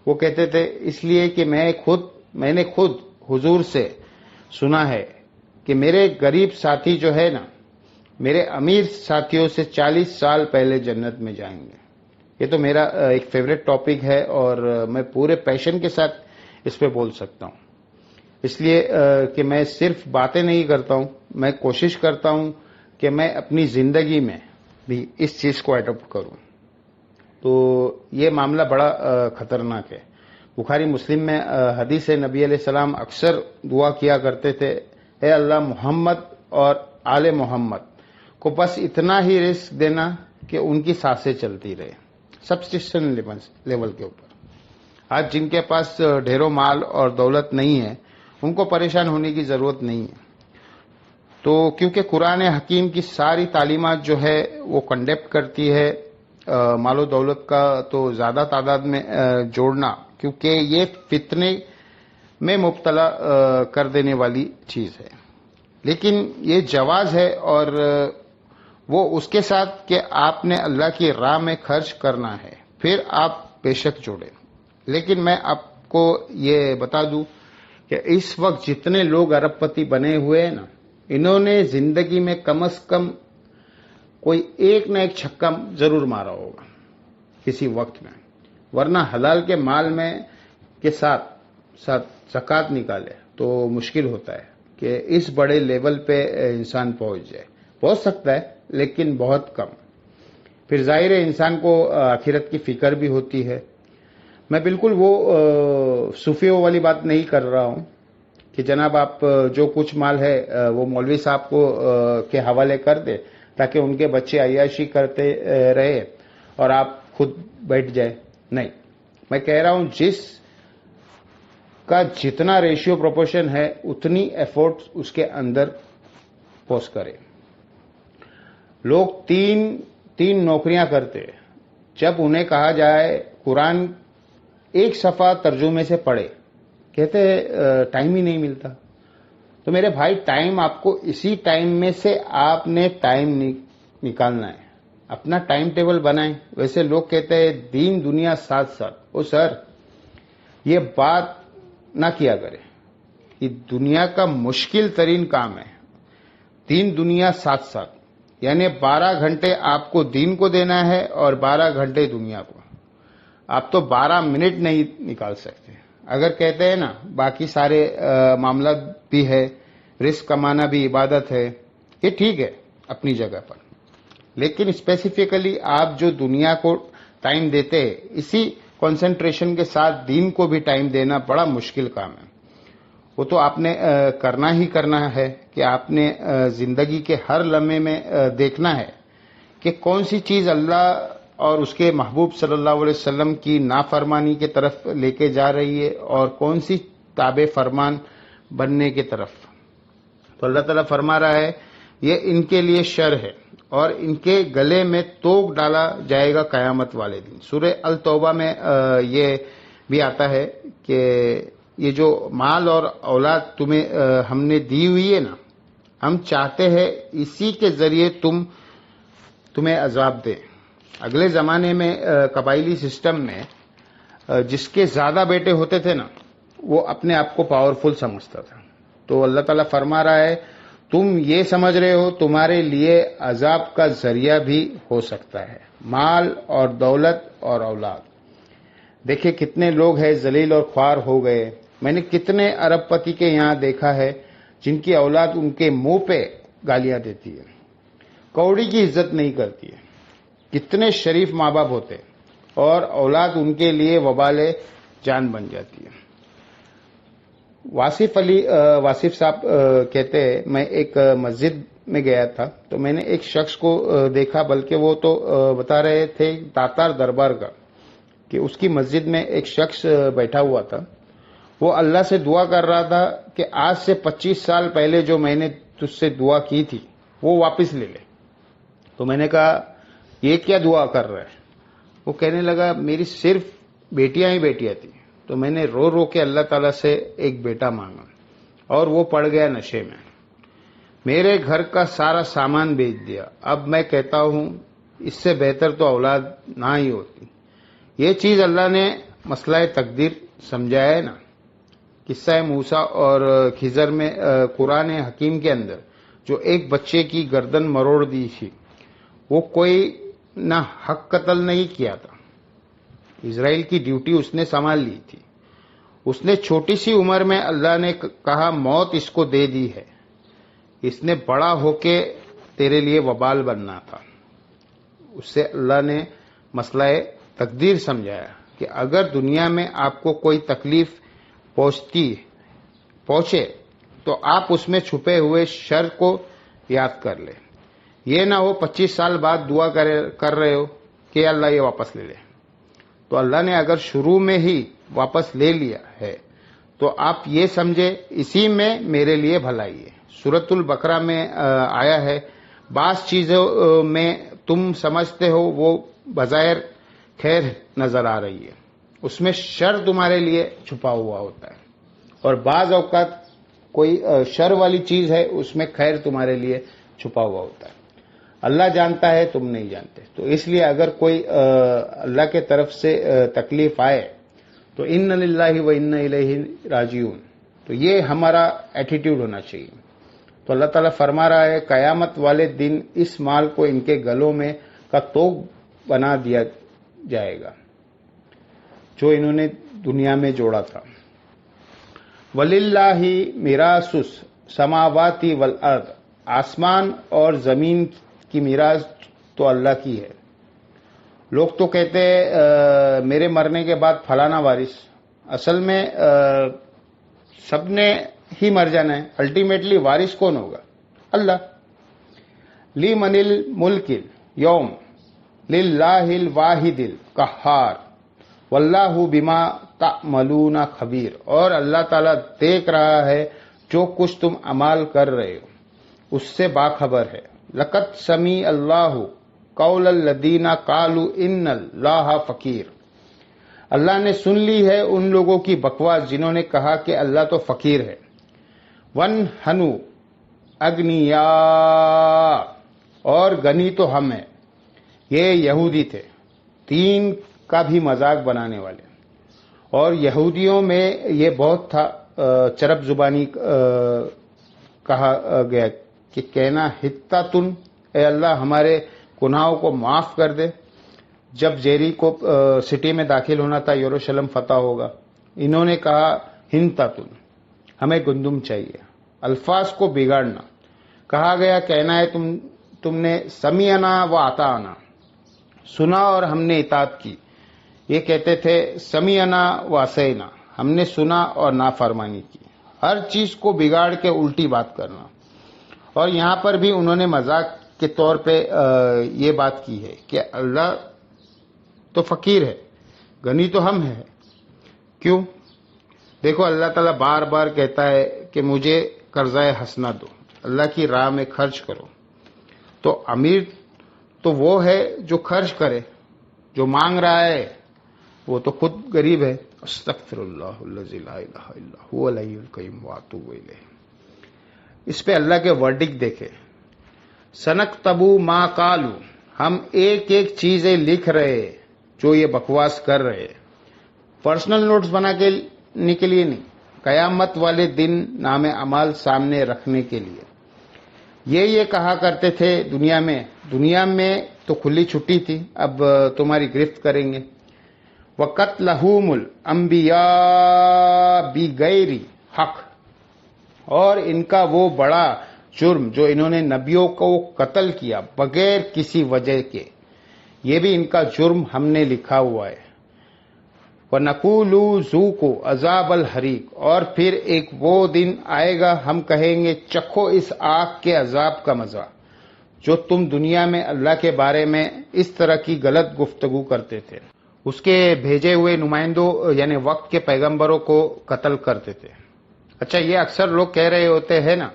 وہ کہتے تھے، اس لیے کہ میں نے خود حضور سے سنا ہے کہ میرے غریب ساتھی جو ہے نا، میرے امیر ساتھیوں سے 40 سال پہلے جنت میں جائیں گے. یہ تو میرا ایک فیوریٹ ٹاپک ہے اور میں پورے پیشن کے ساتھ اس پہ بول سکتا ہوں. اس لیے کہ میں صرف باتیں نہیں کرتا ہوں، میں کوشش کرتا ہوں کہ میں اپنی زندگی میں بھی اس چیز کو اڈاپٹ کروں. تو یہ معاملہ بڑا خطرناک ہے. بخاری مسلم میں حدیث ہے، نبی علیہ السلام اکثر دعا کیا کرتے تھے، اے اللہ، محمد اور آل محمد کو بس اتنا ہی رزق دینا کہ ان کی سانسیں چلتی رہے، سبسٹیشن لیول کے اوپر. آج جن کے پاس ڈھیروں مال اور دولت نہیں ہے، ان کو پریشان ہونے کی ضرورت نہیں ہے. تو کیونکہ قرآن حکیم کی ساری تعلیمات جو ہے وہ کنڈیکٹ کرتی ہے مال و دولت کا تو زیادہ تعداد میں جوڑنا، کیونکہ یہ فتنے میں مبتلا کر دینے والی چیز ہے. لیکن یہ جواز ہے اور وہ اس کے ساتھ کہ آپ نے اللہ کی راہ میں خرچ کرنا ہے، پھر آپ بے شک جوڑیں. لیکن میں آپ کو یہ بتا دوں کہ اس وقت جتنے لوگ ارب پتی بنے ہوئے ہیں نا، انہوں نے زندگی میں کم از کم کوئی ایک نہ ایک چھکا ضرور مارا ہوگا کسی وقت میں، ورنہ حلال کے مال میں کے ساتھ زکوٰۃ نکالے تو مشکل ہوتا ہے کہ اس بڑے لیول پہ انسان پہنچ جائے. پہنچ سکتا ہے لیکن بہت کم. پھر ظاہر ہے انسان کو آخرت کی فکر بھی ہوتی ہے. میں بالکل وہ صوفیوں والی بات نہیں کر رہا ہوں کہ جناب آپ جو کچھ مال ہے وہ مولوی صاحب کو کے حوالے کر دے تاکہ ان کے بچے عیاشی کرتے رہے اور آپ خود بیٹھ جائے. نہیں، میں کہہ رہا ہوں جس کا جتنا ریشیو پروپورشن ہے اتنی ایفورٹ اس کے اندر پوسٹ کرے. لوگ تین نوکریاں کرتے، جب انہیں کہا جائے قرآن ایک صفحہ ترجمے سے پڑھے، کہتے ٹائم ہی نہیں ملتا. تو میرے بھائی، ٹائم آپ کو اسی ٹائم میں سے آپ نے ٹائم نکالنا ہے. اپنا ٹائم ٹیبل بنائیں. ویسے لوگ کہتے ہیں دین دنیا ساتھ ساتھ. او سر، یہ بات نہ کیا کرے. یہ دنیا کا مشکل ترین کام ہے، دین دنیا ساتھ ساتھ. یعنی 12 گھنٹے آپ کو دین کو دینا ہے اور 12 گھنٹے دنیا کو. آپ تو 12 منٹ نہیں نکال سکتے. اگر کہتے ہیں نا باقی سارے معاملات بھی ہے، رزق کمانا بھی عبادت ہے، یہ ٹھیک ہے اپنی جگہ پر، لیکن اسپیسیفکلی آپ جو دنیا کو ٹائم دیتے ہیں، اسی کنسنٹریشن کے ساتھ دین کو بھی ٹائم دینا بڑا مشکل کام ہے. وہ تو آپ نے کرنا ہی کرنا ہے کہ آپ نے زندگی کے ہر لمحے میں دیکھنا ہے کہ کون سی چیز اللہ اور اس کے محبوب صلی اللہ علیہ وسلم کی نافرمانی کی طرف لے کے جا رہی ہے اور کون سی تابع فرمان بننے کی طرف. تو اللہ تعالیٰ فرما رہا ہے یہ ان کے لیے شر ہے اور ان کے گلے میں توق ڈالا جائے گا قیامت والے دن. سورہ التوبہ میں یہ بھی آتا ہے کہ یہ جو مال اور اولاد تمہیں ہم نے دی ہوئی ہے نا، ہم چاہتے ہیں اسی کے ذریعے تمہیں عذاب دیں. اگلے زمانے میں قبائلی سسٹم میں جس کے زیادہ بیٹے ہوتے تھے نا، وہ اپنے آپ کو پاورفل سمجھتا تھا. تو اللہ تعالیٰ فرما رہا ہے تم یہ سمجھ رہے ہو تمہارے لیے عذاب کا ذریعہ بھی ہو سکتا ہے مال اور دولت اور اولاد. دیکھیں کتنے لوگ ہیں ذلیل اور خوار ہو گئے. میں نے کتنے ارب پتی کے یہاں دیکھا ہے جن کی اولاد ان کے منہ پہ گالیاں دیتی ہے، کوڑی کی عزت نہیں کرتی ہے. کتنے شریف ماں باپ ہوتے اور اولاد ان کے لیے وبال جان بن جاتی ہے. واصف صاحب کہتے ہیں میں ایک مسجد میں گیا تھا تو میں نے ایک شخص کو دیکھا، بلکہ وہ تو بتا رہے تھے تاتار دربار کا، کہ اس کی مسجد میں ایک شخص بیٹھا ہوا تھا. وہ اللہ سے دعا کر رہا تھا کہ آج سے 25 سال پہلے جو میں نے تجھ سے دعا کی تھی وہ واپس لے لے. تو میں نے کہا یہ کیا دعا کر رہا ہے؟ وہ کہنے لگا میری صرف بیٹیاں ہی بیٹیاں تھیں، تو میں نے رو رو کے اللہ تعالیٰ سے ایک بیٹا مانگا اور وہ پڑ گیا نشے میں. میرے گھر کا سارا سامان بیچ دیا. اب میں کہتا ہوں اس سے بہتر تو اولاد نہ ہی ہوتی. یہ چیز اللہ نے مسئلہ تقدیر سمجھایا ہے نا. قصہ موسیٰ اور خضر میں قرآن حکیم کے اندر جو ایک بچے کی گردن مروڑ دی تھی، وہ کوئی نہ حق قتل نہیں کیا تھا. اسرائیل کی ڈیوٹی اس نے سنبھال لی تھی. اس نے چھوٹی سی عمر میں اللہ نے کہا موت اس کو دے دی ہے، اس نے بڑا ہو کے تیرے لیے وبال بننا تھا. اس سے اللہ نے مسئلہ تقدیر سمجھایا کہ اگر دنیا میں آپ کو کوئی تکلیف پہنچے تو آپ اس میں چھپے ہوئے شر کو یاد کر لیں. یہ نہ ہو 25 سال بعد دعا کر رہے ہو کہ اللہ یہ واپس لے لے. تو اللہ نے اگر شروع میں ہی واپس لے لیا ہے تو آپ یہ سمجھے اسی میں میرے لیے بھلائی ہے. سورۃ البقرہ میں آیا ہے بعض چیزوں میں تم سمجھتے ہو وہ بظاہر خیر نظر آ رہی ہے، اس میں شر تمہارے لیے چھپا ہوا ہوتا ہے، اور بعض اوقات کوئی شر والی چیز ہے اس میں خیر تمہارے لیے چھپا ہوا ہوتا ہے. اللہ جانتا ہے تم نہیں جانتے. تو اس لیے اگر کوئی اللہ کے طرف سے تکلیف آئے تو ان للہ و انا الیہ راجعون، تو یہ ہمارا ایٹیٹیوڈ ہونا چاہیے. تو اللہ تعالیٰ فرما رہا ہے قیامت والے دن اس مال کو ان کے گلوں میں کا توق بنا دیا جائے گا جو انہوں نے دنیا میں جوڑا تھا. وَلِلَّهِ مِيرَاثُ السَّمَاوَاتِ وَالْأَرْضِ، آسمان اور زمین کی میراث تو اللہ کی ہے. لوگ تو کہتے ہیں میرے مرنے کے بعد فلانا وارث. اصل میں سب نے ہی مر جانا ہے. الٹیمیٹلی وارث کون ہوگا؟ اللہ. لِمَنِ الْمُلْكِ الْيَوْمِ لِلَّهِ الْوَاحِدِ الْقَهَّارِ وَاللَّهُ بِمَا تَعْمَلُونَ خبیر. اور اللہ تعالیٰ دیکھ رہا ہے جو کچھ تم عمال کر رہے ہو اس سے باخبر ہے. لقد سمیع اللہ قول الذین قالوا ان اللہ فقیر. اللہ نے سن لی ہے ان لوگوں کی بکواس جنہوں نے کہا کہ اللہ تو فقیر ہے. وَنَحْنُ أَغْنِيَاءُ، اور غنی تو ہم ہیں. یہ یہودی تھے، دین کا بھی مذاق بنانے والے. اور یہودیوں میں یہ بہت تھا چرب زبانی کہا گیا کہ کہنا حتتن، اے اللہ ہمارے گناہوں کو معاف کر دے. جب جیری کو سٹی میں داخل ہونا تھا، یروشلم فتح ہوگا، انہوں نے کہا ہنتتن، ہمیں گندم چاہیے. الفاظ کو بگاڑنا. کہا گیا کہنا ہے تم نے سمیعنا و اطعنا، سنا اور ہم نے اطاعت کی. یہ کہتے تھے سمیعنا و عصینا، ہم نے سنا اور نافرمانی کی. ہر چیز کو بگاڑ کے الٹی بات کرنا. اور یہاں پر بھی انہوں نے مذاق کے طور پہ یہ بات کی ہے کہ اللہ تو فقیر ہے، غنی تو ہم ہیں. کیوں؟ دیکھو اللہ تعالیٰ بار بار کہتا ہے کہ مجھے قرضہ حسنہ دو، اللہ کی راہ میں خرچ کرو. تو امیر تو وہ ہے جو خرچ کرے، جو مانگ رہا ہے وہ تو خود غریب ہے. استغفر اللہ الذی لا الہ الا هو الحی القیوم واتوب الیہ. اس پہ اللہ کے ورڈکٹ دیکھے، سنکتبو ما قالو، ہم ایک ایک چیزیں لکھ رہے جو یہ بکواس کر رہے. پرسنل نوٹس بنا کے کے لیے نہیں، قیامت والے دن نام اعمال سامنے رکھنے کے لیے. یہ کہا کرتے تھے دنیا میں تو کھلی چھٹی تھی، اب تمہاری گرفت کریں گے. وَقَتْلَهُمُ الْأَنْبِيَاءَ بِغَيْرِ حق، اور ان کا وہ بڑا جرم جو انہوں نے نبیوں کو قتل کیا بغیر کسی وجہ کے، یہ بھی ان کا جرم ہم نے لکھا ہوا ہے. وَنَقُولُ ذُوقُوا عَذَابَ الْحَرِيقِ، اور پھر ایک وہ دن آئے گا ہم کہیں گے چکھو اس آگ کے عذاب کا مزہ، جو تم دنیا میں اللہ کے بارے میں اس طرح کی غلط گفتگو کرتے تھے. اس کے بھیجے ہوئے نمائندوں یعنی وقت کے پیغمبروں کو قتل کرتے تھے. اچھا، یہ اکثر لوگ کہہ رہے ہوتے ہیں نا،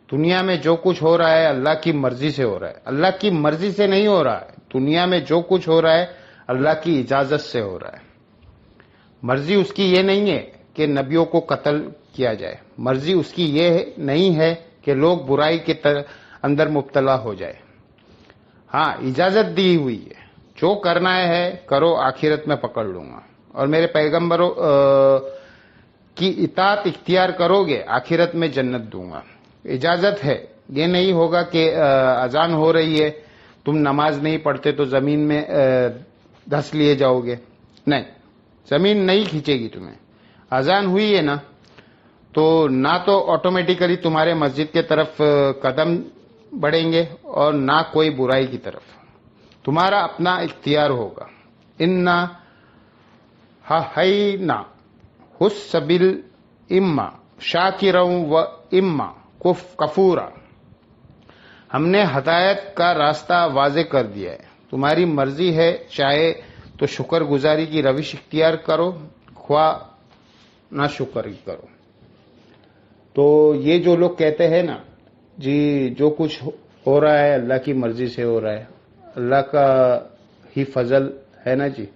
دنیا میں جو کچھ ہو رہا ہے اللہ کی مرضی سے ہو رہا ہے. اللہ کی مرضی سے نہیں ہو رہا ہے. دنیا میں جو کچھ ہو رہا ہے اللہ کی اجازت سے ہو رہا ہے. مرضی اس کی یہ نہیں ہے کہ نبیوں کو قتل کیا جائے، مرضی اس کی یہ نہیں ہے کہ لوگ برائی کے اندر مبتلا ہو جائے. ہاں، اجازت دی ہوئی ہے، جو کرنا ہے کرو، آخرت میں پکڑ لوں گا. اور میرے پیغمبروں کی اطاعت اختیار کرو گے، آخرت میں جنت دوں گا. اجازت ہے، یہ نہیں ہوگا کہ اذان ہو رہی ہے، تم نماز نہیں پڑھتے تو زمین میں دھس لیے جاؤ گے. نہیں، زمین نہیں کھینچے گی تمہیں. اذان ہوئی ہے نا، تو نہ تو آٹومیٹیکلی تمہارے مسجد کے طرف قدم بڑھیں گے اور نہ کوئی برائی کی طرف. تمہارا اپنا اختیار ہوگا. انا ہینا حسبل اما شاکرا و اما کفورا، ہم نے ہدایت کا راستہ واضح کر دیا ہے. تمہاری مرضی ہے، چاہے تو شکر گزاری کی روش اختیار کرو، خواہ نہ شکر ہی کرو. تو یہ جو لوگ کہتے ہیں نا جی جو کچھ ہو رہا ہے اللہ کی مرضی سے ہو رہا ہے، اللہ کا ہی فضل ہے نا جی.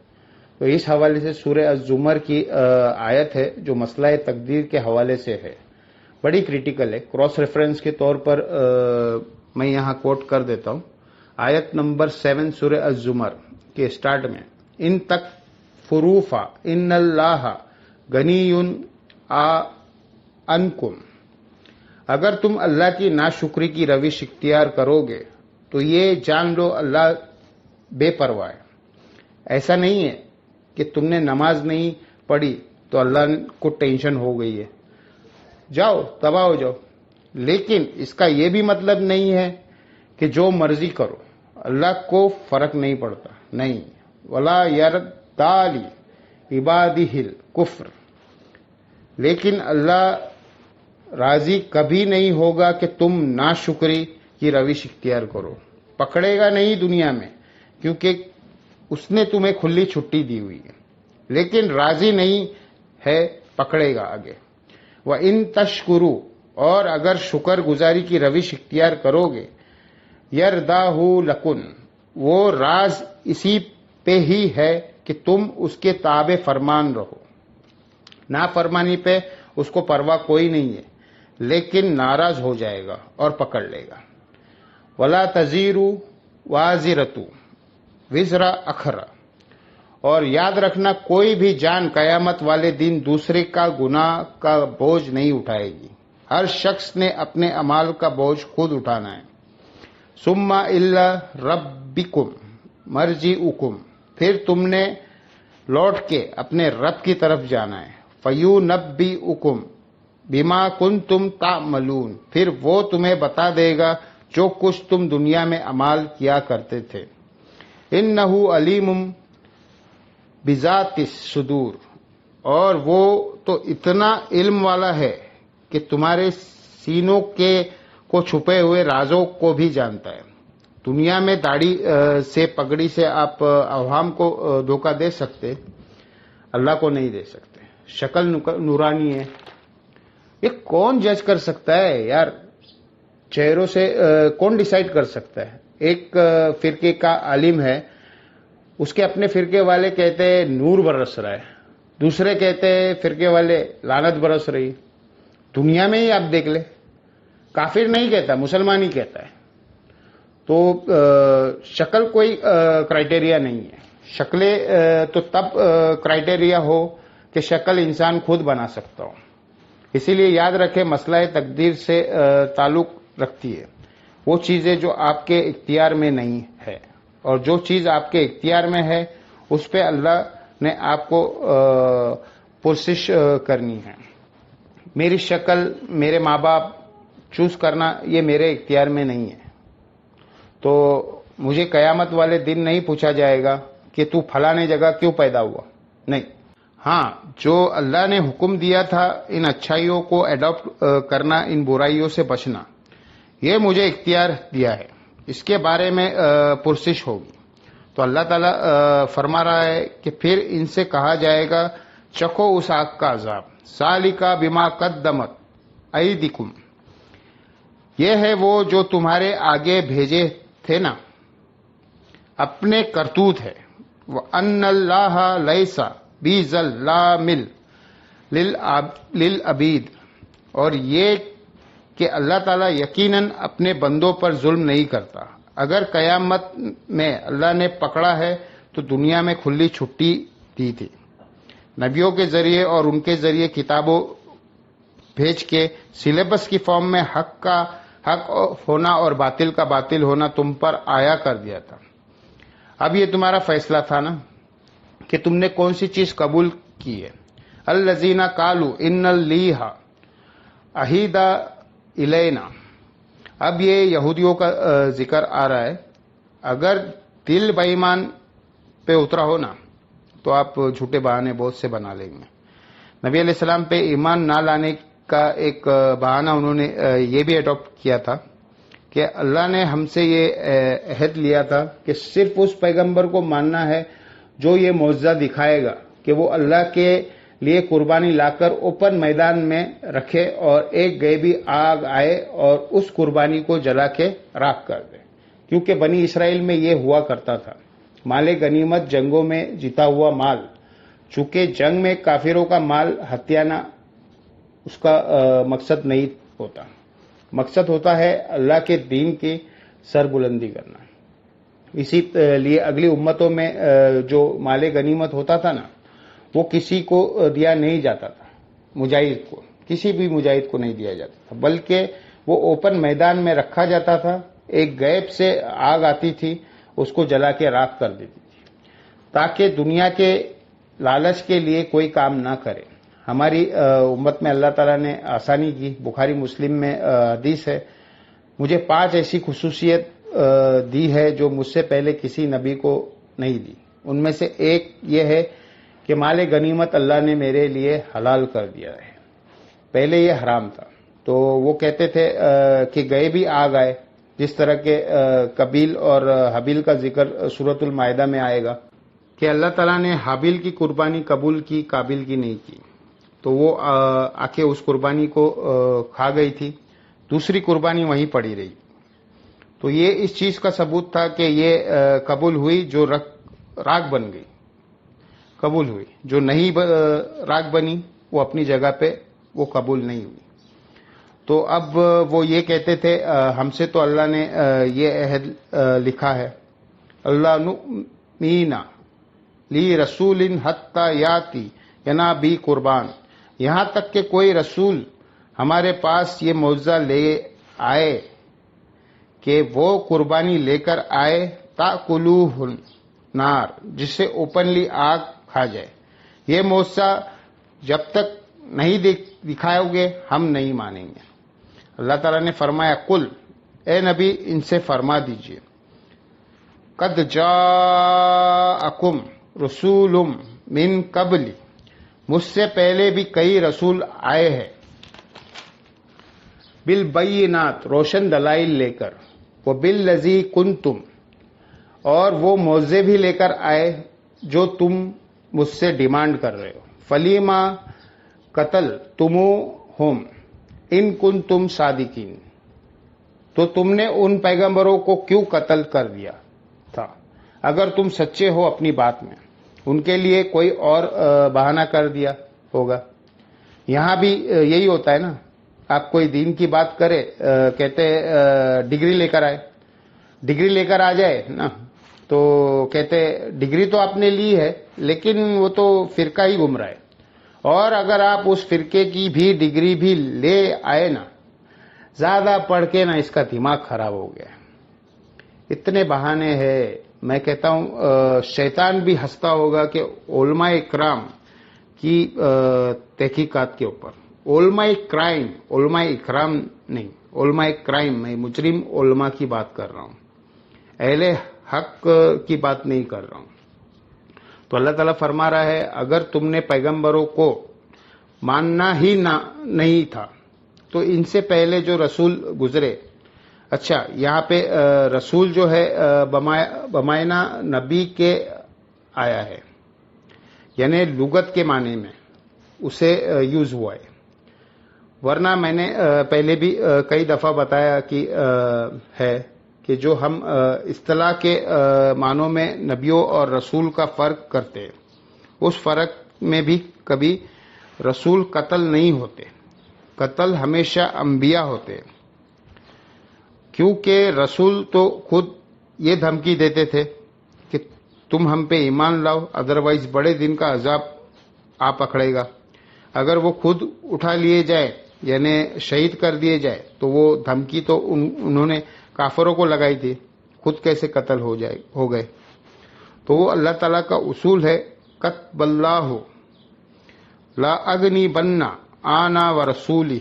تو اس حوالے سے سورہ الزمر کی آیت ہے جو مسئلہ تقدیر کے حوالے سے ہے، بڑی کریٹیکل ہے. کراس ریفرنس کے طور پر میں یہاں کوٹ کر دیتا ہوں. آیت نمبر 7 سورہ الزمر کے سٹارٹ میں، ان تک فروفا ان اللہ غنی عنکم، اگر تم اللہ کی ناشکری کی روش اختیار کرو گے تو یہ جان لو اللہ بے پرواہ ہے. ایسا نہیں ہے کہ تم نے نماز نہیں پڑھی تو اللہ کو ٹینشن ہو گئی ہے، جاؤ تباہ ہو جاؤ. لیکن اس کا یہ بھی مطلب نہیں ہے کہ جو مرضی کرو، اللہ کو فرق نہیں پڑتا. نہیں، ولا یردالی عبادہ الکفر، لیکن اللہ راضی کبھی نہیں ہوگا کہ تم ناشکری کی روش اختیار کرو. پکڑے گا نہیں دنیا میں، کیونکہ اس نے تمہیں کھلی چھٹی دی ہوئی ہے، لیکن راضی نہیں ہے، پکڑے گا آگے. وَإِن تَشْكُرُوا، اور اگر شکر گزاری کی روش اختیار کرو گے، یرداہ لکن، وہ راز اسی پہ ہی ہے کہ تم اس کے تابع فرمان رہو. نافرمانی پہ اس کو پرواہ کوئی نہیں ہے، لیکن ناراض ہو جائے گا اور پکڑ لے گا. وَلَا تَزِيرُ وَازِرَةٌ وِزْرَ أُخْرَىٰ، اور یاد رکھنا کوئی بھی جان قیامت والے دن دوسرے کا گناہ کا بوجھ نہیں اٹھائے گی. ہر شخص نے اپنے اعمال کا بوجھ خود اٹھانا ہے. ثُمَّ إِلَىٰ رَبِّكُمْ مَرْجِعُكُمْ، پھر تم نے لوٹ کے اپنے رب کی طرف جانا ہے. فَيُنَبِّئُكُمْ بِمَا كُنتُمْ تَعْمَلُونَ، پھر وہ تمہیں بتا دے گا جو کچھ تم دنیا میں عمال کیا کرتے تھے. إِنَّهُ عَلِيمٌ بِذَاتِ الصُّدُورِ، اور وہ تو اتنا علم والا ہے کہ تمہارے سینوں کے کو چھپے ہوئے رازوں کو بھی جانتا ہے. دنیا میں داڑھی سے پگڑی سے آپ عوام کو دھوکہ دے سکتے، اللہ کو نہیں دے سکتے. شکل نورانی ہے، یہ کون جج کر سکتا ہے یار؟ چہروں سے کون ڈیسائیڈ کر سکتا ہے؟ ایک فرقے کا عالم ہے، اس کے اپنے فرقے والے کہتے ہیں نور برس رہا ہے، دوسرے کہتے ہیں فرقے والے لعنت برس رہی. دنیا میں ہی آپ دیکھ لیں، کافر نہیں کہتا، مسلمان ہی کہتا ہے. تو شکل کوئی کرائٹیریا نہیں ہے. شکلیں تو تب کرائٹیریا ہو کہ شکل انسان خود بنا سکتا ہو. اسی لیے یاد رکھیں، مسئلہ تقدیر سے تعلق رکھتی ہے وہ چیزیں جو آپ کے اختیار میں نہیں ہے، اور جو چیز آپ کے اختیار میں ہے اس پہ اللہ نے آپ کو پرسش کرنی ہے. میری شکل، میرے ماں باپ چوز کرنا یہ میرے اختیار میں نہیں ہے. تو مجھے قیامت والے دن نہیں پوچھا جائے گا کہ تو فلانے جگہ کیوں پیدا ہوا، نہیں. ہاں، جو اللہ نے حکم دیا تھا ان اچھائیوں کو اڈاپٹ کرنا، ان برائیوں سے بچنا، یہ مجھے اختیار دیا ہے، اس کے بارے میں پرسش ہوگی. تو اللہ تعالیٰ فرما رہا ہے کہ پھر ان سے کہا جائے گا چکھو اس آگ کا عذاب، ذالک بما قدمت ایدیکم، یہ ہے وہ جو تمہارے آگے بھیجے تھے نا، اپنے کرتوت ہے. وَأَنَّ اللَّهَ لَيْسَ بِظَلَّامٍ لِلْعَبِيدِ، اور یہ کہ اللہ تعالیٰ یقیناً اپنے بندوں پر ظلم نہیں کرتا. اگر قیامت میں اللہ نے پکڑا ہے تو دنیا میں کھلی چھٹی دی تھی، نبیوں کے ذریعے اور ان کے ذریعے کتابوں بھیج کے سلیبس کی فارم میں حق کا حق ہونا اور باطل کا باطل ہونا تم پر آیا کر دیا تھا. اب یہ تمہارا فیصلہ تھا نا کہ تم نے کون سی چیز قبول کی ہے. الذین قالوا ان اللہ عہد الینا، اب یہ یہودیوں کا ذکر آ رہا ہے. اگر دل بے ایمان پہ اترا ہو نا تو آپ جھوٹے بہانے بہت سے بنا لیں گے. نبی علیہ السلام پہ ایمان نہ لانے کا ایک بہانہ انہوں نے یہ بھی اڈاپٹ کیا تھا کہ اللہ نے ہم سے یہ عہد لیا تھا کہ صرف اس پیغمبر کو ماننا ہے جو یہ معجزہ دکھائے گا کہ وہ اللہ کے لیے قربانی لا کر اوپن میدان میں رکھے اور ایک غیبی آگ آئے اور اس قربانی کو جلا کے راکھ کر دے. کیونکہ بنی اسرائیل میں یہ ہوا کرتا تھا، مال غنیمت جنگوں میں جیتا ہوا مال، چونکہ جنگ میں کافروں کا مال ہتھیانا اس کا مقصد نہیں ہوتا. مقصد ہوتا ہے اللہ کے دین کی سربلندی کرنا. اسی لیے اگلی امتوں میں جو مال غنیمت ہوتا تھا نا وہ کسی کو دیا نہیں جاتا تھا، مجاہد کو، کسی بھی مجاہد کو نہیں دیا جاتا تھا، بلکہ وہ اوپن میدان میں رکھا جاتا تھا. ایک غیب سے آگ آتی تھی، اس کو جلا کے راکھ کر دیتی تھی تاکہ دنیا کے لالچ کے لیے کوئی کام نہ کرے. ہماری امت میں اللہ تعالیٰ نے آسانی کی. بخاری مسلم میں حدیث ہے، مجھے 5 ایسی خصوصیت دی ہے جو مجھ سے پہلے کسی نبی کو نہیں دی. ان میں سے ایک یہ ہے کہ مال غنیمت اللہ نے میرے لیے حلال کر دیا ہے، پہلے یہ حرام تھا. تو وہ کہتے تھے کہ گئے بھی آگ آئے، جس طرح کے قبیل اور حابیل کا ذکر سورۃ المائدہ میں آئے گا کہ اللہ تعالیٰ نے حابیل کی قربانی قبول کی، قابل کی نہیں کی. تو وہ آ کے اس قربانی کو کھا گئی تھی، دوسری قربانی وہیں پڑی رہی. تو یہ اس چیز کا ثبوت تھا کہ یہ قبول ہوئی جو راگ بن گئی، قبول ہوئی. جو نہیں راگ بنی وہ اپنی جگہ پہ وہ قبول نہیں ہوئی. تو اب وہ یہ کہتے تھے ہم سے تو اللہ نے یہ عہد لکھا ہے، اللہ نؤمن لی رسول حتی یاتی ینابی قربان، یہاں تک کہ کوئی رسول ہمارے پاس یہ معجزہ لے آئے کہ وہ قربانی لے کر آئے، تاکلوہ النار، جس سے اوپنلی آگ کھا جائے. یہ معجزہ جب تک نہیں دکھاؤ گے ہم نہیں مانیں گے. اللہ تعالیٰ نے فرمایا قل، اے نبی ان سے فرما دیجئے، قد جاءکم رسول من قبل، مجھ سے پہلے بھی کئی رسول آئے ہیں، بالبینات روشن دلائل لے کر، وبالذی کنتم اور وہ موضع بھی لے کر آئے جو تم مجھ سے ڈیمانڈ کر رہے ہو، فلیما قتلتموہم ان کنتم صادقین، تو تم نے ان پیغمبروں کو کیوں قتل کر دیا تھا اگر تم سچے ہو اپنی بات میں؟ ان کے لیے کوئی اور بہانہ کر دیا ہوگا۔ یہاں بھی یہی ہوتا ہے نا، آپ کوئی دین کی بات کرے، کہتے ڈگری لے کر آئے، ڈگری لے کر آ جائے نا تو کہتے ڈگری تو آپ نے لی ہے لیکن وہ تو فرقہ ہی گم رہا ہے، اور اگر آپ اس فرقے کی بھی ڈگری بھی لے آئے نا، زیادہ پڑھ کے نا اس کا دماغ خراب ہو گیا۔ اتنے بہانے ہیں، میں کہتا ہوں شیطان بھی ہنستا ہوگا کہ علماء اکرام کی تحقیقات کے اوپر، علماء کرائم، علماء اکرام نہیں، علماء کرائم، میں مجرم علماء کی بات کر رہا ہوں، اہل حق کی بات نہیں کر رہا ہوں۔ تو اللہ تعالیٰ فرما رہا ہے اگر تم نے پیغمبروں کو ماننا ہی نہیں تھا تو ان سے پہلے جو رسول گزرے، اچھا یہاں پہ رسول جو ہے بمائنا نبی کے آیا ہے، یعنی لغت کے معنی میں اسے یوز ہوا ہے، ورنہ میں نے پہلے بھی کئی دفعہ بتایا کہ جو ہم اصطلاح کے معنوں میں نبیوں اور رسول کا فرق کرتے ہیں، اس فرق میں بھی کبھی رسول قتل نہیں ہوتے، قتل ہمیشہ انبیاء ہوتے ہیں، کیونکہ رسول تو خود یہ دھمکی دیتے تھے کہ تم ہم پہ ایمان لاؤ ادروائز بڑے دن کا عذاب آ پکڑے گا۔ اگر وہ خود اٹھا لیے جائے یعنی شہید کر دیے جائے تو وہ دھمکی تو انہوں نے کافروں کو لگائی تھی، خود کیسے قتل ہو گئے۔ تو وہ اللہ تعالیٰ کا اصول ہے، کتب اللہ لا اغنی بننا آنا و رسولہ،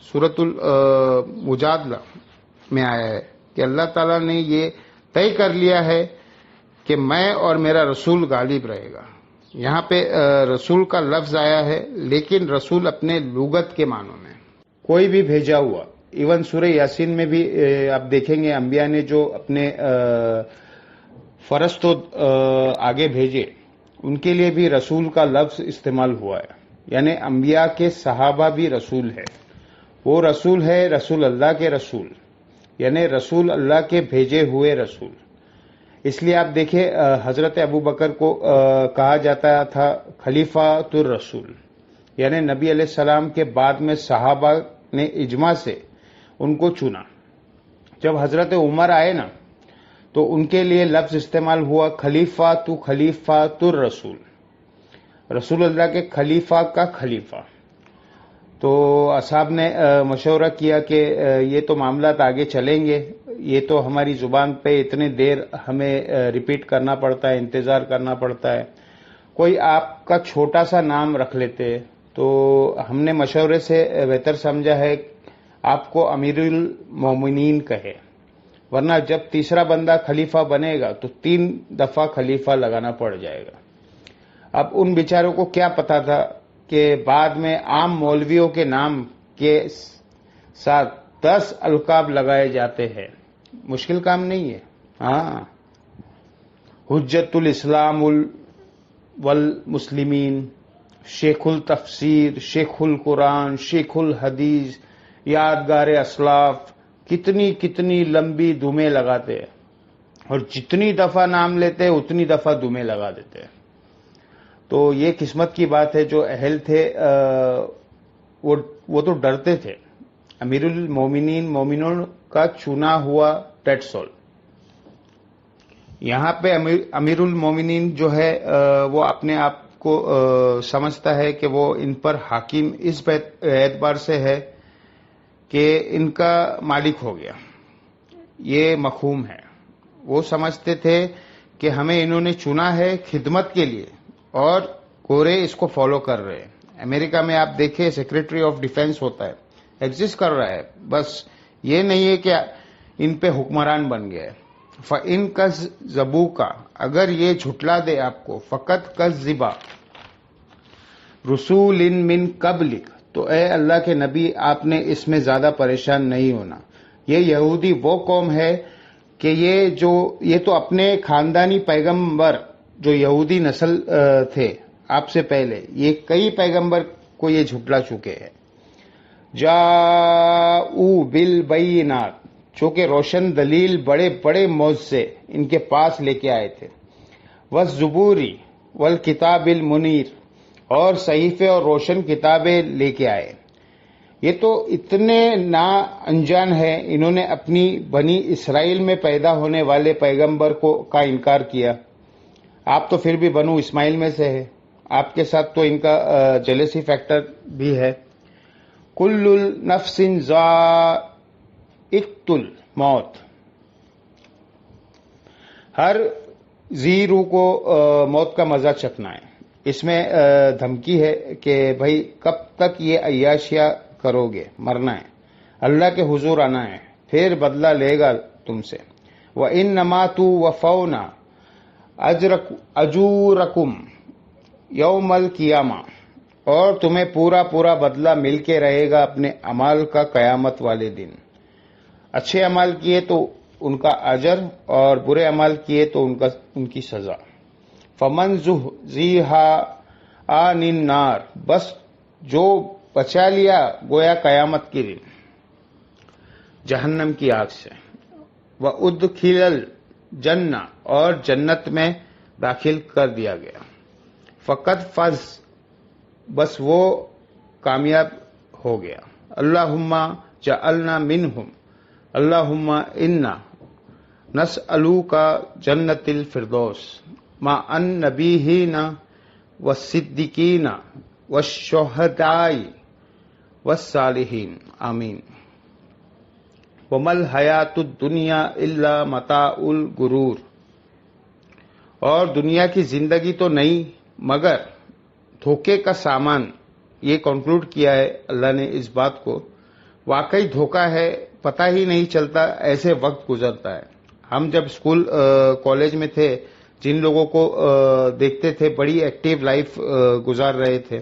سورۃ المجادلہ میں آیا ہے کہ اللہ تعالیٰ نے یہ طے کر لیا ہے کہ میں اور میرا رسول غالب رہے گا۔ یہاں پہ رسول کا لفظ آیا ہے لیکن رسول اپنے لغت کے معنوں میں، کوئی بھی بھیجا ہوا، ایون سورہ یاسین میں بھی آپ دیکھیں گے انبیاء نے جو اپنے فرشتوں آگے بھیجے ان کے لیے بھی رسول کا لفظ استعمال ہوا ہے، یعنی انبیاء کے صحابہ بھی رسول ہے، وہ رسول ہے رسول اللہ کے رسول، یعنی رسول اللہ کے بھیجے ہوئے رسول۔ اس لیے آپ دیکھیں حضرت ابو بکر کو کہا جاتا تھا خلیفۃ الرسول، یعنی نبی علیہ السلام کے بعد میں صحابہ نے اجماع سے ان کو چنا۔ جب حضرت عمر آئے نا تو ان کے لیے لفظ استعمال ہوا خلیفۃ الرسول، رسول اللہ کے خلیفہ کا خلیفہ۔ تو اصحاب نے مشورہ کیا کہ یہ تو معاملات آگے چلیں گے، یہ تو ہماری زبان پہ اتنے دیر ہمیں ریپیٹ کرنا پڑتا ہے، انتظار کرنا پڑتا ہے، کوئی آپ کا چھوٹا سا نام رکھ لیتے۔ تو ہم نے مشورے سے بہتر سمجھا ہے آپ کو امیر المومنین کہے، ورنہ جب تیسرا بندہ خلیفہ بنے گا تو 3 دفعہ خلیفہ لگانا پڑ جائے گا۔ اب ان بیچاروں کو کیا پتا تھا کہ بعد میں عام مولویوں کے نام کے ساتھ 10 القاب لگائے جاتے ہیں، مشکل کام نہیں ہے۔ ہاں، حجت الاسلام والمسلمین، شیخ التفسیر، شیخ القرآن، شیخ الحدیث، یادگار اسلاف، کتنی لمبی دمیں لگاتے ہیں، اور جتنی دفعہ نام لیتے ہیں اتنی دفعہ دمیں لگا دیتے ہیں۔ تو یہ قسمت کی بات ہے، جو اہل تھے وہ تو ڈرتے تھے۔ امیر المومنین، مومنوں کا چنا ہوا ڈیٹ سول۔ یہاں پہ امیر المومنین جو ہے وہ اپنے آپ کو سمجھتا ہے کہ وہ ان پر حاکم اس اعتبار سے ہے کہ ان کا مالک ہو گیا، یہ مفہوم ہے۔ وہ سمجھتے تھے کہ ہمیں انہوں نے چنا ہے خدمت کے لیے اور گورے اس کو فالو کر رہے ہیں۔ امریکہ میں آپ دیکھیں سیکریٹری آف ڈیفنس ہوتا ہے، ایگزسٹ کر رہا ہے، بس یہ نہیں ہے کہ ان پہ حکمران بن گیا ہے۔ فَإِن كَذَّبُوكَ، اگر یہ جھٹلا دے آپ کو، فَقَدْ كَذِّبَ رُسُولٌ مِّن قَبْلِكَ، تو اے اللہ کے نبی آپ نے اس میں زیادہ پریشان نہیں ہونا. یہ یہودی وہ قوم ہے کہ یہ تو اپنے خاندانی پیغمبر جو یہودی نسل تھے آپ سے پہلے، یہ کئی پیغمبر کو یہ جھٹلا چکے ہیں. جاؤ بالبینات، چونکہ روشن دلیل بڑے بڑے معجزے ان کے پاس لے کے آئے تھے. والزبوری والکتاب المنیر، اور صحیفے اور روشن کتابیں لے کے آئے. یہ تو اتنے نا انجان ہیں، انہوں نے اپنی بنی اسرائیل میں پیدا ہونے والے پیغمبر کا انکار کیا. آپ تو پھر بھی بنو اسماعیل میں سے ہے، آپ کے ساتھ تو ان کا جیلسی فیکٹر بھی ہے. کل نفس ذائقۃ الموت، ہر ذی روح کو موت کا مزہ چکھنا ہے. اس میں دھمکی ہے کہ بھائی کب تک یہ عیاشیاں کرو گے، مرنا ہے، اللہ کے حضور آنا ہے، پھر بدلہ لے گا تم سے. وَإِنَّمَا تُوَفَّوْنَ أَجُورَكُمْ یوم القیامہ، اور تمہیں پورا پورا بدلہ مل کے رہے گا اپنے اعمال کا قیامت والے دن. اچھے اعمال کیے تو ان کا اجر، اور برے اعمال کیے تو ان کی سزا. فمن زحزح عن النار، بس جو بچا لیا گویا قیامت کے دن جہنم کی آگ سے. وادخل الجنہ، اور جنت میں داخل کر دیا گیا. فقط فاز، بس وہ کامیاب ہو گیا. اللہم جعلنا منہم، اللہم انا نسألوک جنت الفردوس مع النبیین والصدیقین والشہداء والصالحین، آمین. وما الحیات الدنیا الا متاع الغرور، اور دنیا کی زندگی تو نہیں مگر دھوکے کا سامان. یہ کنکلوڈ کیا ہے اللہ نے اس بات کو. واقعی دھوکہ ہے، پتہ ہی نہیں چلتا، ایسے وقت گزرتا ہے. ہم جب اسکول کالج میں تھے، جن لوگوں کو دیکھتے تھے بڑی ایکٹیو لائف گزار رہے تھے،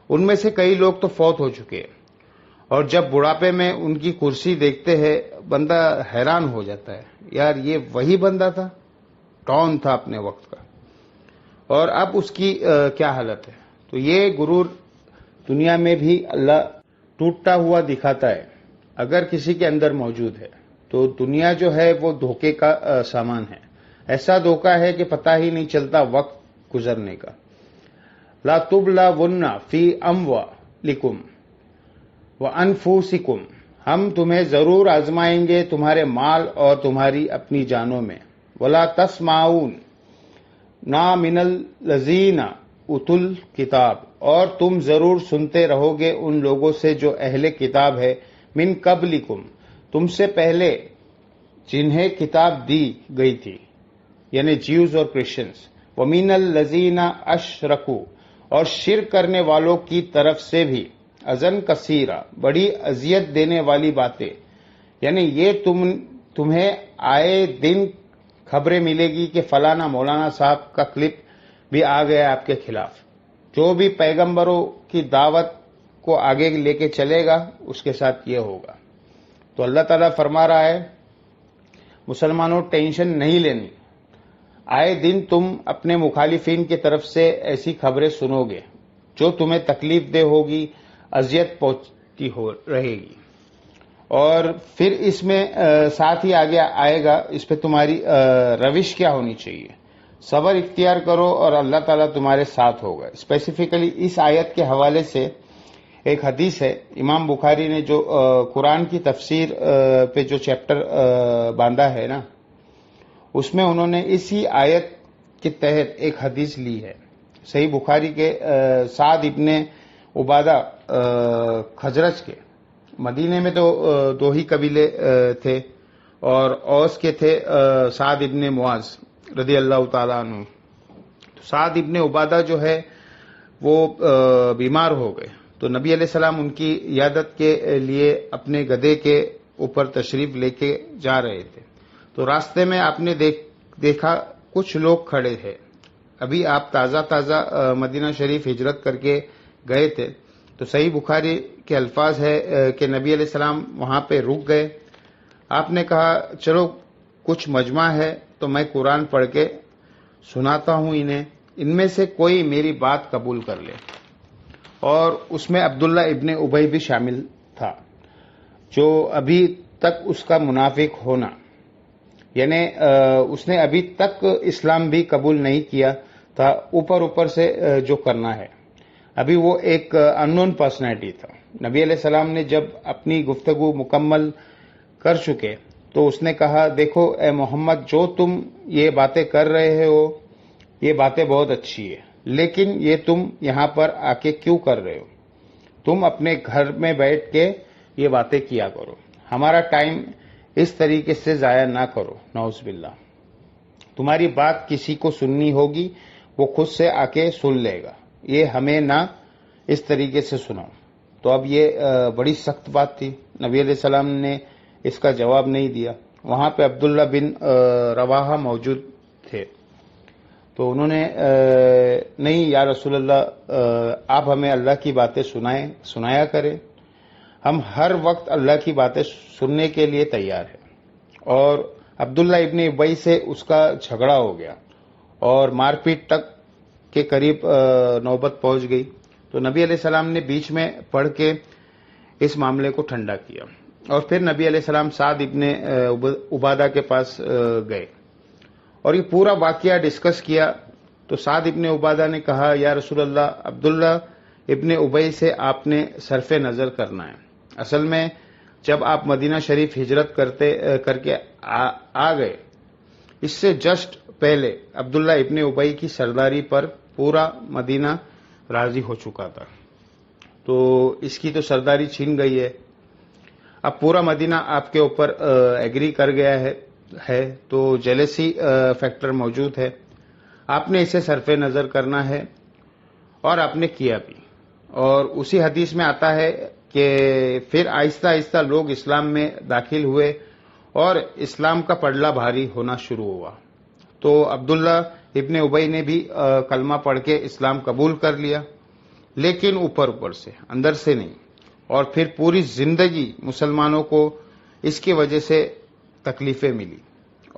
ان میں سے کئی لوگ تو فوت ہو چکے ہیں. اور جب بڑھاپے میں ان کی کرسی دیکھتے ہیں بندہ حیران ہو جاتا ہے، یار یہ وہی بندہ تھا، ٹون تھا اپنے وقت کا، اور اب اس کی کیا حالت ہے. تو یہ غرور دنیا میں بھی اللہ ٹوٹتا ہوا دکھاتا ہے. اگر کسی کے اندر موجود ہے تو دنیا جو ہے وہ دھوکے کا سامان ہے. ایسا دھوکہ ہے کہ پتہ ہی نہیں چلتا وقت گزرنے کا. لا تبلون فی اموالکم وانفسکم، ہم تمہیں ضرور آزمائیں گے تمہارے مال اور تمہاری اپنی جانوں میں. ولا تسمعون نا من الذین اوتوا الکتاب، اور تم ضرور سنتے رہو گے ان لوگوں سے جو اہل کتاب ہے، من قبلکم، تم سے پہلے جنہیں کتاب دی گئی تھی، یعنی جیوز اور کرسچنز. ومن الذین اشرکوا، اور شرک کرنے والوں کی طرف سے بھی، اذن کثیرہ، بڑی اذیت دینے والی باتیں. یعنی یہ تمہیں آئے دن خبریں ملے گی کہ فلانا مولانا صاحب کا کلپ بھی آ گیا آپ کے خلاف. جو بھی پیغمبروں کی دعوت کو آگے لے کے چلے گا اس کے ساتھ یہ ہوگا. تو اللہ تعالیٰ فرما رہا ہے مسلمانوں ٹینشن نہیں لینی، آئے دن تم اپنے مخالفین کی طرف سے ایسی خبریں سنو گے جو تمہیں تکلیف دہ ہوگی، اذیت پہنچتی رہے گی. اور پھر اس میں ساتھ ہی آگے آئے گا اس پہ تمہاری روش کیا ہونی چاہیے. صبر اختیار کرو اور اللہ تعالیٰ تمہارے ساتھ ہوگا. اسپیسیفکلی اس آیت کے حوالے سے ایک حدیث ہے، امام بخاری نے جو قرآن کی تفسیر پہ جو چیپٹر باندھا ہے نا، اس میں انہوں نے اسی آیت کے تحت ایک حدیث لی ہے. صحیح بخاری کے سعد ابن عبادہ خزرج کے، مدینے میں تو دو ہی قبیلے تھے، اور اوس کے تھے سعد ابن معاذ رضی اللہ تعالیٰ عنہ. سعد ابن عبادہ جو ہے وہ بیمار ہو گئے، تو نبی علیہ السلام ان کی عیادت کے لیے اپنے گدھے کے اوپر تشریف لے کے جا رہے تھے. تو راستے میں آپ نے دیکھا کچھ لوگ کھڑے تھے. ابھی آپ تازہ مدینہ شریف ہجرت کر کے گئے تھے، تو صحیح بخاری کے الفاظ ہے کہ نبی علیہ السلام وہاں پہ رک گئے. آپ نے کہا چلو کچھ مجمع ہے تو میں قرآن پڑھ کے سناتا ہوں انہیں، ان میں سے کوئی میری بات قبول کر لے. اور اس میں عبداللہ ابن ابی بھی شامل تھا، جو ابھی تک اس کا منافق ہونا، یعنی اس نے ابھی تک اسلام بھی قبول نہیں کیا تھا، اوپر سے جو کرنا ہے. ابھی وہ ایک ان نون پرسنالٹی تھا. نبی علیہ السلام نے جب اپنی گفتگو مکمل کر چکے تو اس نے کہا دیکھو اے محمد، جو تم یہ باتیں کر رہے ہو یہ باتیں بہت اچھی ہے، لیکن یہ تم یہاں پر آ کے کیوں کر رہے ہو؟ تم اپنے گھر میں بیٹھ کے یہ باتیں کیا کرو، ہمارا ٹائم اس طریقے سے ضائع نہ کرو. نعوذ باللہ. تمہاری بات کسی کو سننی ہوگی وہ خود سے آ کے سن لے گا، یہ ہمیں نہ اس طریقے سے سناؤ. تو اب یہ بڑی سخت بات تھی. نبی علیہ السلام نے اس کا جواب نہیں دیا. وہاں پہ عبداللہ بن رواحہ موجود تھے، تو انہوں نے نہیں یا رسول اللہ، آپ ہمیں اللہ کی باتیں سنایا کریں، ہم ہر وقت اللہ کی باتیں سننے کے لیے تیار ہیں. اور عبداللہ ابن ابی سے اس کا جھگڑا ہو گیا اور مار پیٹ تک کے قریب نوبت پہنچ گئی. تو نبی علیہ السلام نے بیچ میں پڑھ کے اس معاملے کو ٹھنڈا کیا. اور پھر نبی علیہ السلام سعد ابن عبادہ کے پاس گئے اور یہ پورا واقعہ ڈسکس کیا. تو سعد ابن عبادہ نے کہا یا رسول اللہ، عبداللہ ابن ابی سے آپ نے صرف نظر کرنا ہے. اصل میں جب آپ مدینہ شریف ہجرت کر کے آ گئے، اس سے جسٹ پہلے عبداللہ ابن ابی کی سرداری پر پورا مدینہ راضی ہو چکا تھا. تو اس کی تو سرداری چھین گئی ہے، اب پورا مدینہ آپ کے اوپر ایگری کر گیا ہے، تو جیلسی فیکٹر موجود ہے. آپ نے اسے صرف نظر کرنا ہے اور آپ نے کیا بھی. اور اسی حدیث میں آتا ہے کہ پھر آہستہ آہستہ لوگ اسلام میں داخل ہوئے اور اسلام کا پڑلا بھاری ہونا شروع ہوا. تو عبداللہ ابن ابی نے بھی کلمہ پڑھ کے اسلام قبول کر لیا، لیکن اوپر سے، اندر سے نہیں. اور پھر پوری زندگی مسلمانوں کو اس کی وجہ سے تکلیفیں ملی.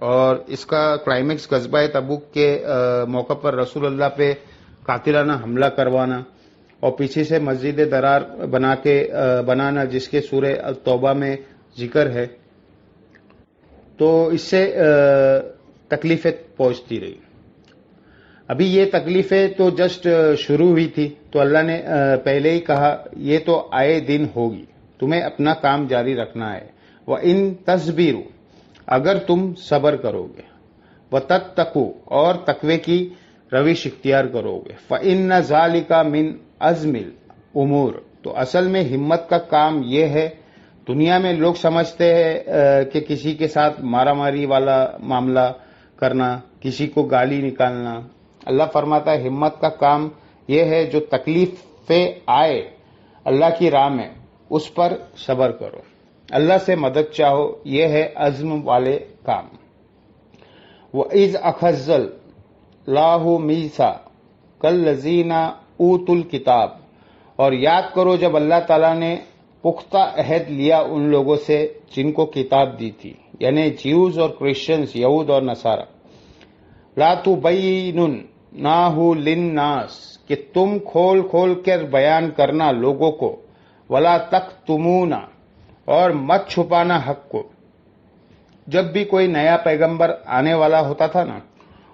اور اس کا کلائمیکس غزوہ تبوک کے موقع پر رسول اللہ پہ قاتلانہ حملہ کروانا اور پیچھے سے مسجد درار بنانا، جس کے سورہ التوبہ میں ذکر ہے. تو اس سے تکلیفیں پہنچتی رہی. ابھی یہ تکلیفیں تو جسٹ شروع ہوئی تھی، تو اللہ نے پہلے ہی کہا یہ تو آئے دن ہوگی، تمہیں اپنا کام جاری رکھنا ہے. وَإِن تَصْبِرُوا، اگر تم صبر کرو گے، وَتَتَّقُوا، اور تقوی کی روش اختیار کرو گے، فَإِنَّ ذَلِكَ مِنْ عَزْمِ الْأُمُورِ، تو اصل میں ہمت کا کام یہ ہے. دنیا میں لوگ سمجھتے ہیں کہ کسی کے ساتھ مارا ماری والا معاملہ کرنا، کسی کو گالی نکالنا. اللہ فرماتا ہے ہمت کا کام یہ ہے جو تکلیفیں آئے اللہ کی راہ میں اس پر صبر کرو، اللہ سے مدد چاہو، یہ ہے عزم والے کام. وَإِذْ أَخَذَ اللَّهُ مِيثَاقَ الَّذِينَ أُوتُوا الْكِتَابَ، اور یاد کرو جب اللہ تعالیٰ نے پختہ عہد لیا ان لوگوں سے جن کو کتاب دی تھی، یعنی جیوز اور کرسچنز، یہود اور نصارہ. لا تبیننہ للناس، کہ تم کھول کر بیان کرنا لوگوں کو، ولا تکتمون، اور مت چھپانا حق کو. جب بھی کوئی نیا پیغمبر آنے والا ہوتا تھا نا،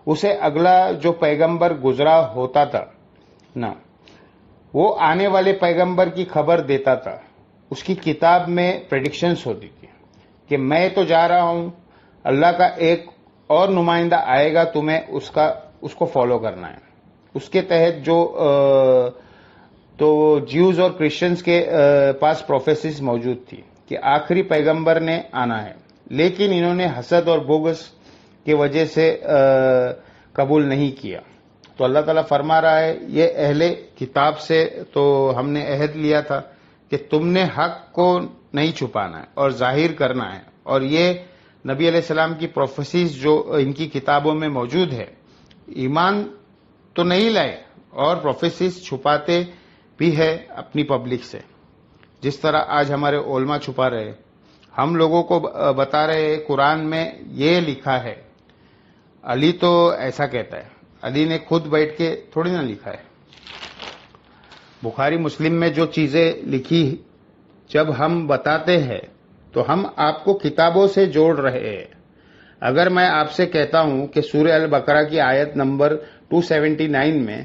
اسے اگلا جو پیغمبر گزرا ہوتا تھا نا، وہ آنے والے پیغمبر کی خبر دیتا تھا. اس کی کتاب میں پریڈکشنز ہوتی تھی کہ میں تو جا رہا ہوں، اللہ کا ایک اور نمائندہ آئے گا، تمہیں اس کو فالو کرنا ہے. اس کے تحت جو تو جیوز اور کرسچنز کے پاس پروفیسیز موجود تھی کہ آخری پیغمبر نے آنا ہے، لیکن انہوں نے حسد اور بغض کی وجہ سے قبول نہیں کیا. تو اللہ تعالیٰ فرما رہا ہے یہ اہل کتاب سے تو ہم نے عہد لیا تھا کہ تم نے حق کو نہیں چھپانا ہے اور ظاہر کرنا ہے. اور یہ نبی علیہ السلام کی پروفیسیز جو ان کی کتابوں میں موجود ہے، ایمان تو نہیں لائے اور پروفیسیز چھپاتے بھی ہے اپنی پبلک سے. جس طرح آج ہمارے علماء چھپا رہے، ہم لوگوں کو بتا رہے قرآن میں یہ لکھا ہے. علی تو ایسا کہتا ہے، علی نے خود بیٹھ کے تھوڑی نہ لکھا ہے. بخاری مسلم میں جو چیزیں لکھی جب ہم بتاتے ہیں تو ہم آپ کو کتابوں سے جوڑ رہے ہیں. اگر میں آپ سے کہتا ہوں کہ سورہ البقرہ کی آیت نمبر 279 میں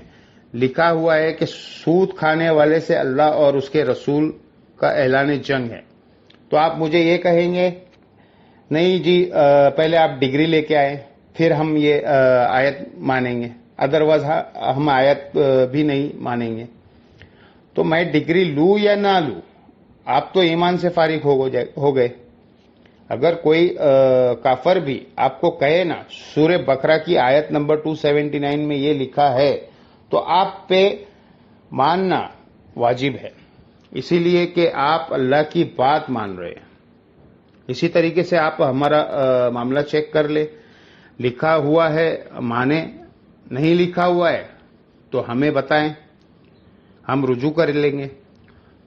لکھا ہوا ہے کہ سود کھانے والے سے اللہ اور اس کے رسول کا اعلان جنگ ہے، تو آپ مجھے یہ کہیں گے نہیں جی پہلے آپ ڈگری لے کے آئے پھر ہم یہ آیت مانیں گے، ادروائز ہم آیت بھی نہیں مانیں گے. تو میں ڈگری لوں یا نہ لوں، آپ تو ایمان سے فارغ ہو گئے. اگر کوئی کافر بھی آپ کو کہے نا سورہ بقرہ کی آیت نمبر 279 میں یہ لکھا ہے تو آپ پہ ماننا واجب ہے، اسی لیے کہ آپ اللہ کی بات مان رہے ہیں. اسی طریقے سے آپ ہمارا معاملہ چیک کر لیں، لکھا ہوا ہے مانے، نہیں لکھا ہوا ہے تو ہمیں بتائیں، ہم رجوع کر لیں گے.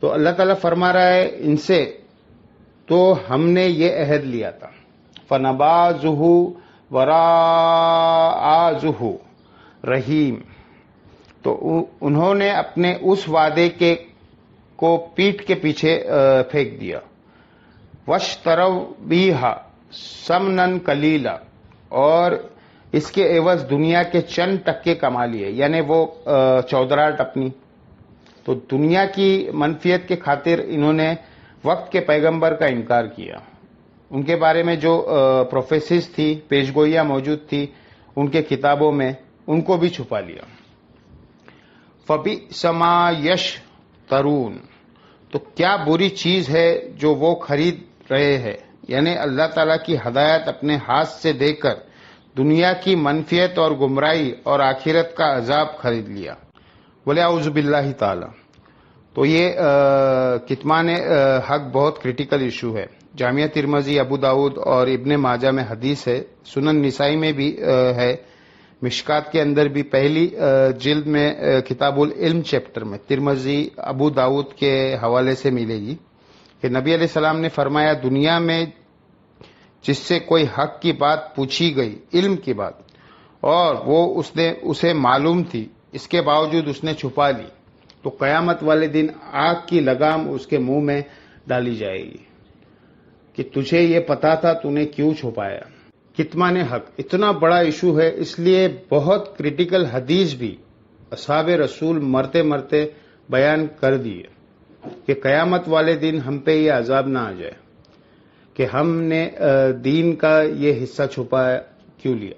تو اللہ تعالیٰ فرما رہا ہے ان سے، تو ہم نے یہ عہد لیا تھا فَنَبَاذُهُ وَرَاءَ ظُهُورِ رحیم، تو انہوں نے اپنے اس وعدے کو پیٹھ کے پیچھے پھینک دیا. وَاشْتَرَوْا بِهَا ثَمْنًا قَلِيلًا، اور اس کے عوض دنیا کے چند ٹکے کما لیے، یعنی وہ چودراہٹ اپنی. تو دنیا کی منفیت کے خاطر انہوں نے وقت کے پیغمبر کا انکار کیا. ان کے بارے میں جو پروفیسیز تھی، پیشگوئیاں موجود تھی ان کے کتابوں میں، ان کو بھی چھپا لیا. فَبِئْسَ مَا يَشْتَرُونَ، تو کیا بری چیز ہے جو وہ خرید رہے ہیں، یعنی اللہ تعالیٰ کی ہدایت اپنے ہاتھ سے دے کر دنیا کی منفیت اور گمراہی اور آخرت کا عذاب خرید لیا. بولے اعوذ باللہ تعالی. تو یہ کتمان حق بہت کریٹیکل ایشو ہے. جامعہ ترمذی، ابو داؤد اور ابن ماجہ میں حدیث ہے، سنن نسائی میں بھی ہے، مشکات کے اندر بھی پہلی جلد میں کتاب العلم چیپٹر میں ترمذی ابو داؤد کے حوالے سے ملے گی کہ نبی علیہ السلام نے فرمایا دنیا میں جس سے کوئی حق کی بات پوچھی گئی، علم کی بات، اور وہ اسے معلوم تھی، اس کے باوجود اس نے چھپا لی، تو قیامت والے دن آگ کی لگام اس کے منہ میں ڈالی جائے گی کہ تجھے یہ پتا تھا، تو نے کیوں چھپایا. کتمان حق اتنا بڑا ایشو ہے، اس لیے بہت کریٹیکل حدیث بھی اصحاب رسول مرتے مرتے بیان کر دیے کہ قیامت والے دن ہم پہ یہ عذاب نہ آ جائے کہ ہم نے دین کا یہ حصہ چھپایا کیوں لیا.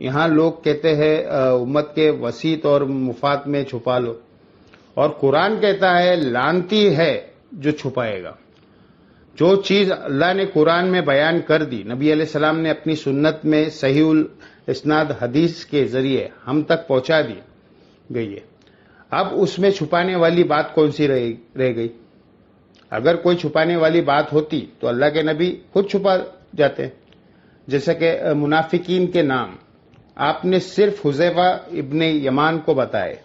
یہاں لوگ کہتے ہیں امت کے وسیط اور مفاد میں چھپا لو، اور قرآن کہتا ہے لعنتی ہے جو چھپائے گا. جو چیز اللہ نے قرآن میں بیان کر دی، نبی علیہ السلام نے اپنی سنت میں صحیح الاسناد حدیث کے ذریعے ہم تک پہنچا دی گئی ہے، اب اس میں چھپانے والی بات کون سی رہ گئی؟ اگر کوئی چھپانے والی بات ہوتی تو اللہ کے نبی خود چھپا جاتے. جیسا کہ منافقین کے نام آپ نے صرف حذیفہ ابن یمان کو بتائے،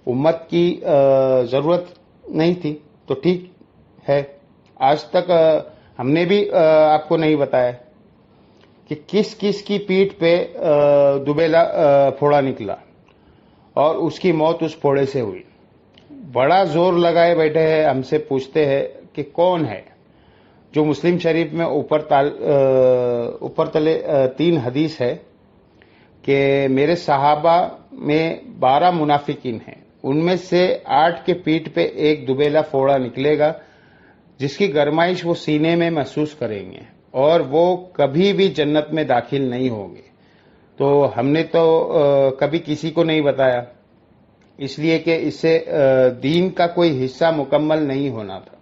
امت کی ضرورت نہیں تھی تو ٹھیک ہے. آج تک ہم نے بھی آپ کو نہیں بتایا کہ کس کس کی پیٹھ پہ دوبیلا پھوڑا نکلا اور اس کی موت اس پھوڑے سے ہوئی. بڑا زور لگائے بیٹھے ہیں، ہم سے پوچھتے ہیں کہ کون ہے. جو مسلم شریف میں اوپر تلے 3 حدیث ہے کہ میرے صحابہ میں 12 منافقین ہیں، ان میں سے 8 کے پیٹھ پہ ایک دوبیلا پھوڑا نکلے گا جس کی گرمائش وہ سینے میں محسوس کریں گے، اور وہ کبھی بھی جنت میں داخل نہیں ہوں گے. تو ہم نے تو کبھی کسی کو نہیں بتایا، اس لیے کہ اس سے دین کا کوئی حصہ مکمل نہیں ہونا تھا.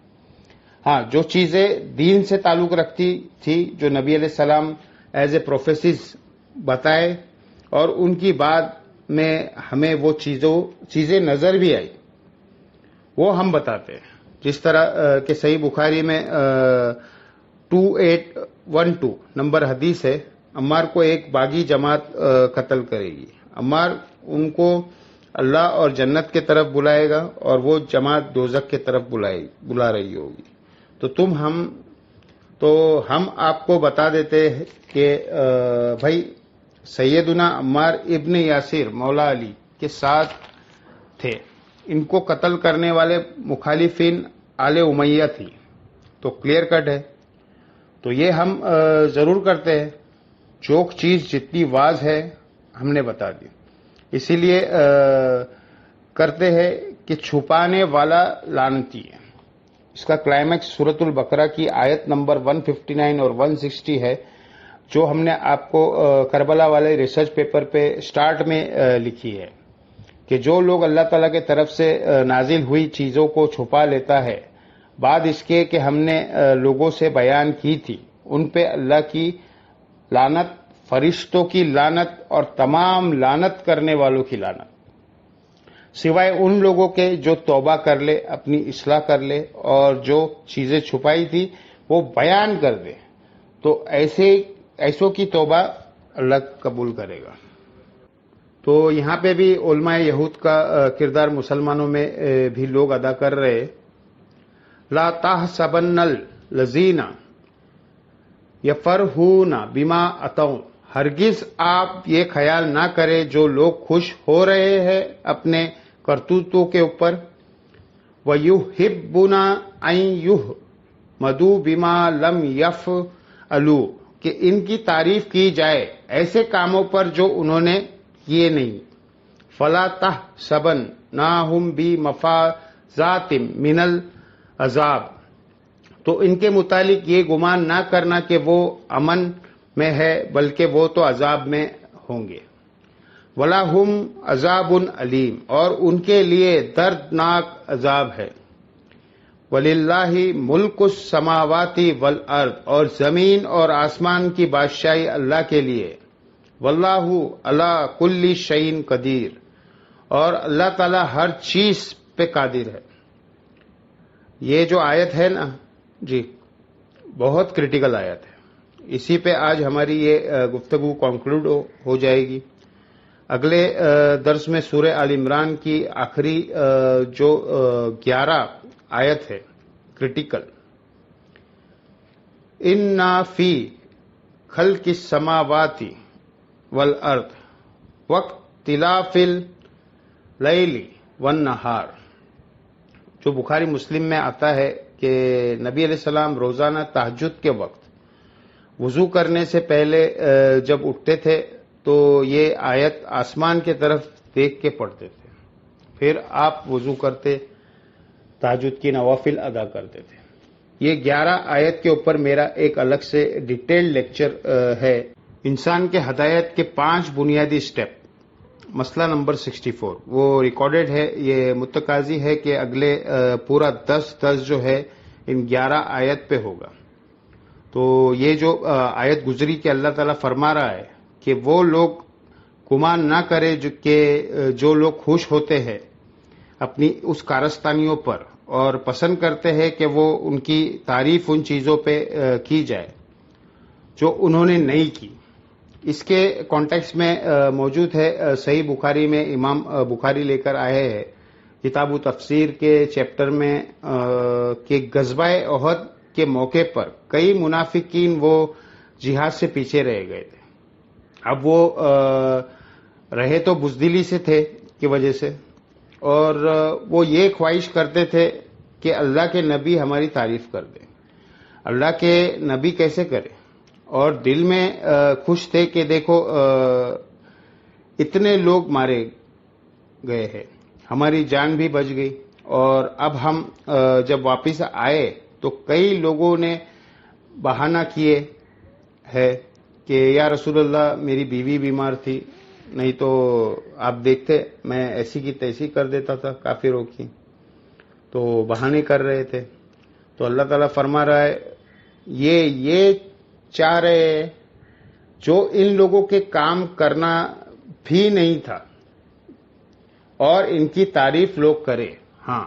ہاں، جو چیزیں دین سے تعلق رکھتی تھی، جو نبی علیہ السلام ایز اے پروفیسز بتائے، اور ان کی بعد میں ہمیں وہ چیزیں نظر بھی آئی، وہ ہم بتاتے ہیں. جس طرح کہ صحیح بخاری میں 2812 نمبر حدیث ہے، عمار کو ایک باغی جماعت قتل کرے گی. عمار ان کو اللہ اور جنت کی طرف بلائے گا اور وہ جماعت دوزخ کی طرف بلا رہی ہوگی. تو ہم آپ کو بتا دیتے ہیں کہ بھائی سیدنا عمار ابن یاسر مولا علی کے ساتھ تھے. ان کو قتل کرنے والے مخالفین آل امیہ تھی. تو کلیئر کٹ ہے. تو یہ ہم ضرور کرتے ہیں. جو چیز جتنی واضح ہے ہم نے بتا دی. اسی لیے کرتے ہیں کہ چھپانے والا لعنتی ہے. اس کا کلائمیکس سورۃ البقرہ کی آیت نمبر 159 اور 160 ہے جو ہم نے آپ کو کربلا والے ریسرچ پیپر پہ سٹارٹ میں لکھی ہے کہ جو لوگ اللہ تعالیٰ کی طرف سے نازل ہوئی چیزوں کو چھپا لیتا ہے بعد اس کے کہ ہم نے لوگوں سے بیان کی تھی ان پہ اللہ کی لعنت، فرشتوں کی لعنت اور تمام لعنت کرنے والوں کی لعنت، سوائے ان لوگوں کے جو توبہ کر لے، اپنی اصلاح کر لے اور جو چیزیں چھپائی تھی وہ بیان کر دے تو ایسوں کی توبہ اللہ قبول کرے گا. تو یہاں پہ بھی علماء یہود کا کردار مسلمانوں میں بھی لوگ ادا کر رہے. لا تحسبن الذین یفرحون بما اتوا، ہرگز آپ یہ خیال نہ کریں جو لوگ خوش ہو رہے ہیں اپنے کرتوتوں کے اوپر. وَيُحِبُّونَ أَن يُحْمَدُوا بِمَا لَمْ يَفْعَلُوا، کہ ان کی تعریف کی جائے ایسے کاموں پر جو انہوں نے کیے نہیں. فَلَا تَحْسَبَنَّهُمْ بِمَفَازَةٍ مِّنَ الْعَذَابِ، تو ان کے متعلق یہ گمان نہ کرنا کہ وہ امن میں ہے بلکہ وہ تو عذاب میں ہوں گے. وَلَهُمْ عَذَابٌ عَلِيمٌ، اور ان کے لیے دردناک عذاب ہے. وَلِلَّهِ مُلْكُ السَّمَاوَاتِ وَالْأَرْضِ، اور زمین اور آسمان کی بادشاہی اللہ کے لیے. وَاللَّهُ عَلَى كُلِّ شَيْءٍ قَدِيرٌ، اور اللہ تعالیٰ ہر چیز پہ قادر ہے. یہ جو آیت ہے نا جی، بہت کریٹیکل آیت ہے. اسی پہ آج ہماری یہ گفتگو کنکلوڈ ہو جائے گی. اگلے درس میں سورہ آل عمران کی آخری جو 11 آیت ہے کریٹیکل. اِنَّ فِي خَلْقِ السَّمَاوَاتِ وَالْأَرْضِ وَاخْتِلَافِ اللَّيْلِ وَالنَّهَارِ، جو بخاری مسلم میں آتا ہے کہ نبی علیہ السلام روزانہ تہجد کے وقت وضو کرنے سے پہلے جب اٹھتے تھے تو یہ آیت آسمان کی طرف دیکھ کے پڑھتے تھے. پھر آپ وضو کرتے، تہجد کی نوافل ادا کرتے تھے. یہ 11 آیت کے اوپر میرا ایک الگ سے ڈیٹیل لیکچر ہے. انسان کے ہدایت کے 5 بنیادی سٹیپ، مسئلہ نمبر 64، وہ ریکارڈڈ ہے. یہ متقاضی ہے کہ اگلے پورا 10 جو ہے ان 11 آیت پہ ہوگا. تو یہ جو آیت گزری کہ اللہ تعالیٰ فرما رہا ہے کہ وہ لوگ گمان نہ کرے جو لوگ خوش ہوتے ہیں اپنی اس کارستانیوں پر اور پسند کرتے ہیں کہ وہ ان کی تعریف ان چیزوں پہ کی جائے جو انہوں نے نہیں کی. اس کے کانٹیکس میں موجود ہے صحیح بخاری میں. امام بخاری لے کر آئے ہیں کتاب و تفسیر کے چیپٹر میں کہ غزوہ احد کے موقع پر کئی منافقین وہ جہاد سے پیچھے رہ گئے تھے. اب وہ رہے تو بزدلی سے تھے کی وجہ سے، اور وہ یہ خواہش کرتے تھے کہ اللہ کے نبی ہماری تعریف کر دیں. اللہ کے نبی کیسے کرے؟ اور دل میں خوش تھے کہ دیکھو اتنے لوگ مارے گئے ہیں، ہماری جان بھی بچ گئی. اور اب ہم جب واپس آئے تو کئی لوگوں نے بہانہ کیے ہے کہ یا رسول اللہ میری بیوی بیمار تھی، نہیں تو آپ دیکھتے میں ایسی کی تیسی کر دیتا تھا کافروں کی. تو بہانے کر رہے تھے. تو اللہ تعالیٰ فرما رہا ہے یہ چاہ رہے جو ان لوگوں کے کام کرنا بھی نہیں تھا اور ان کی تعریف لوگ کرے. ہاں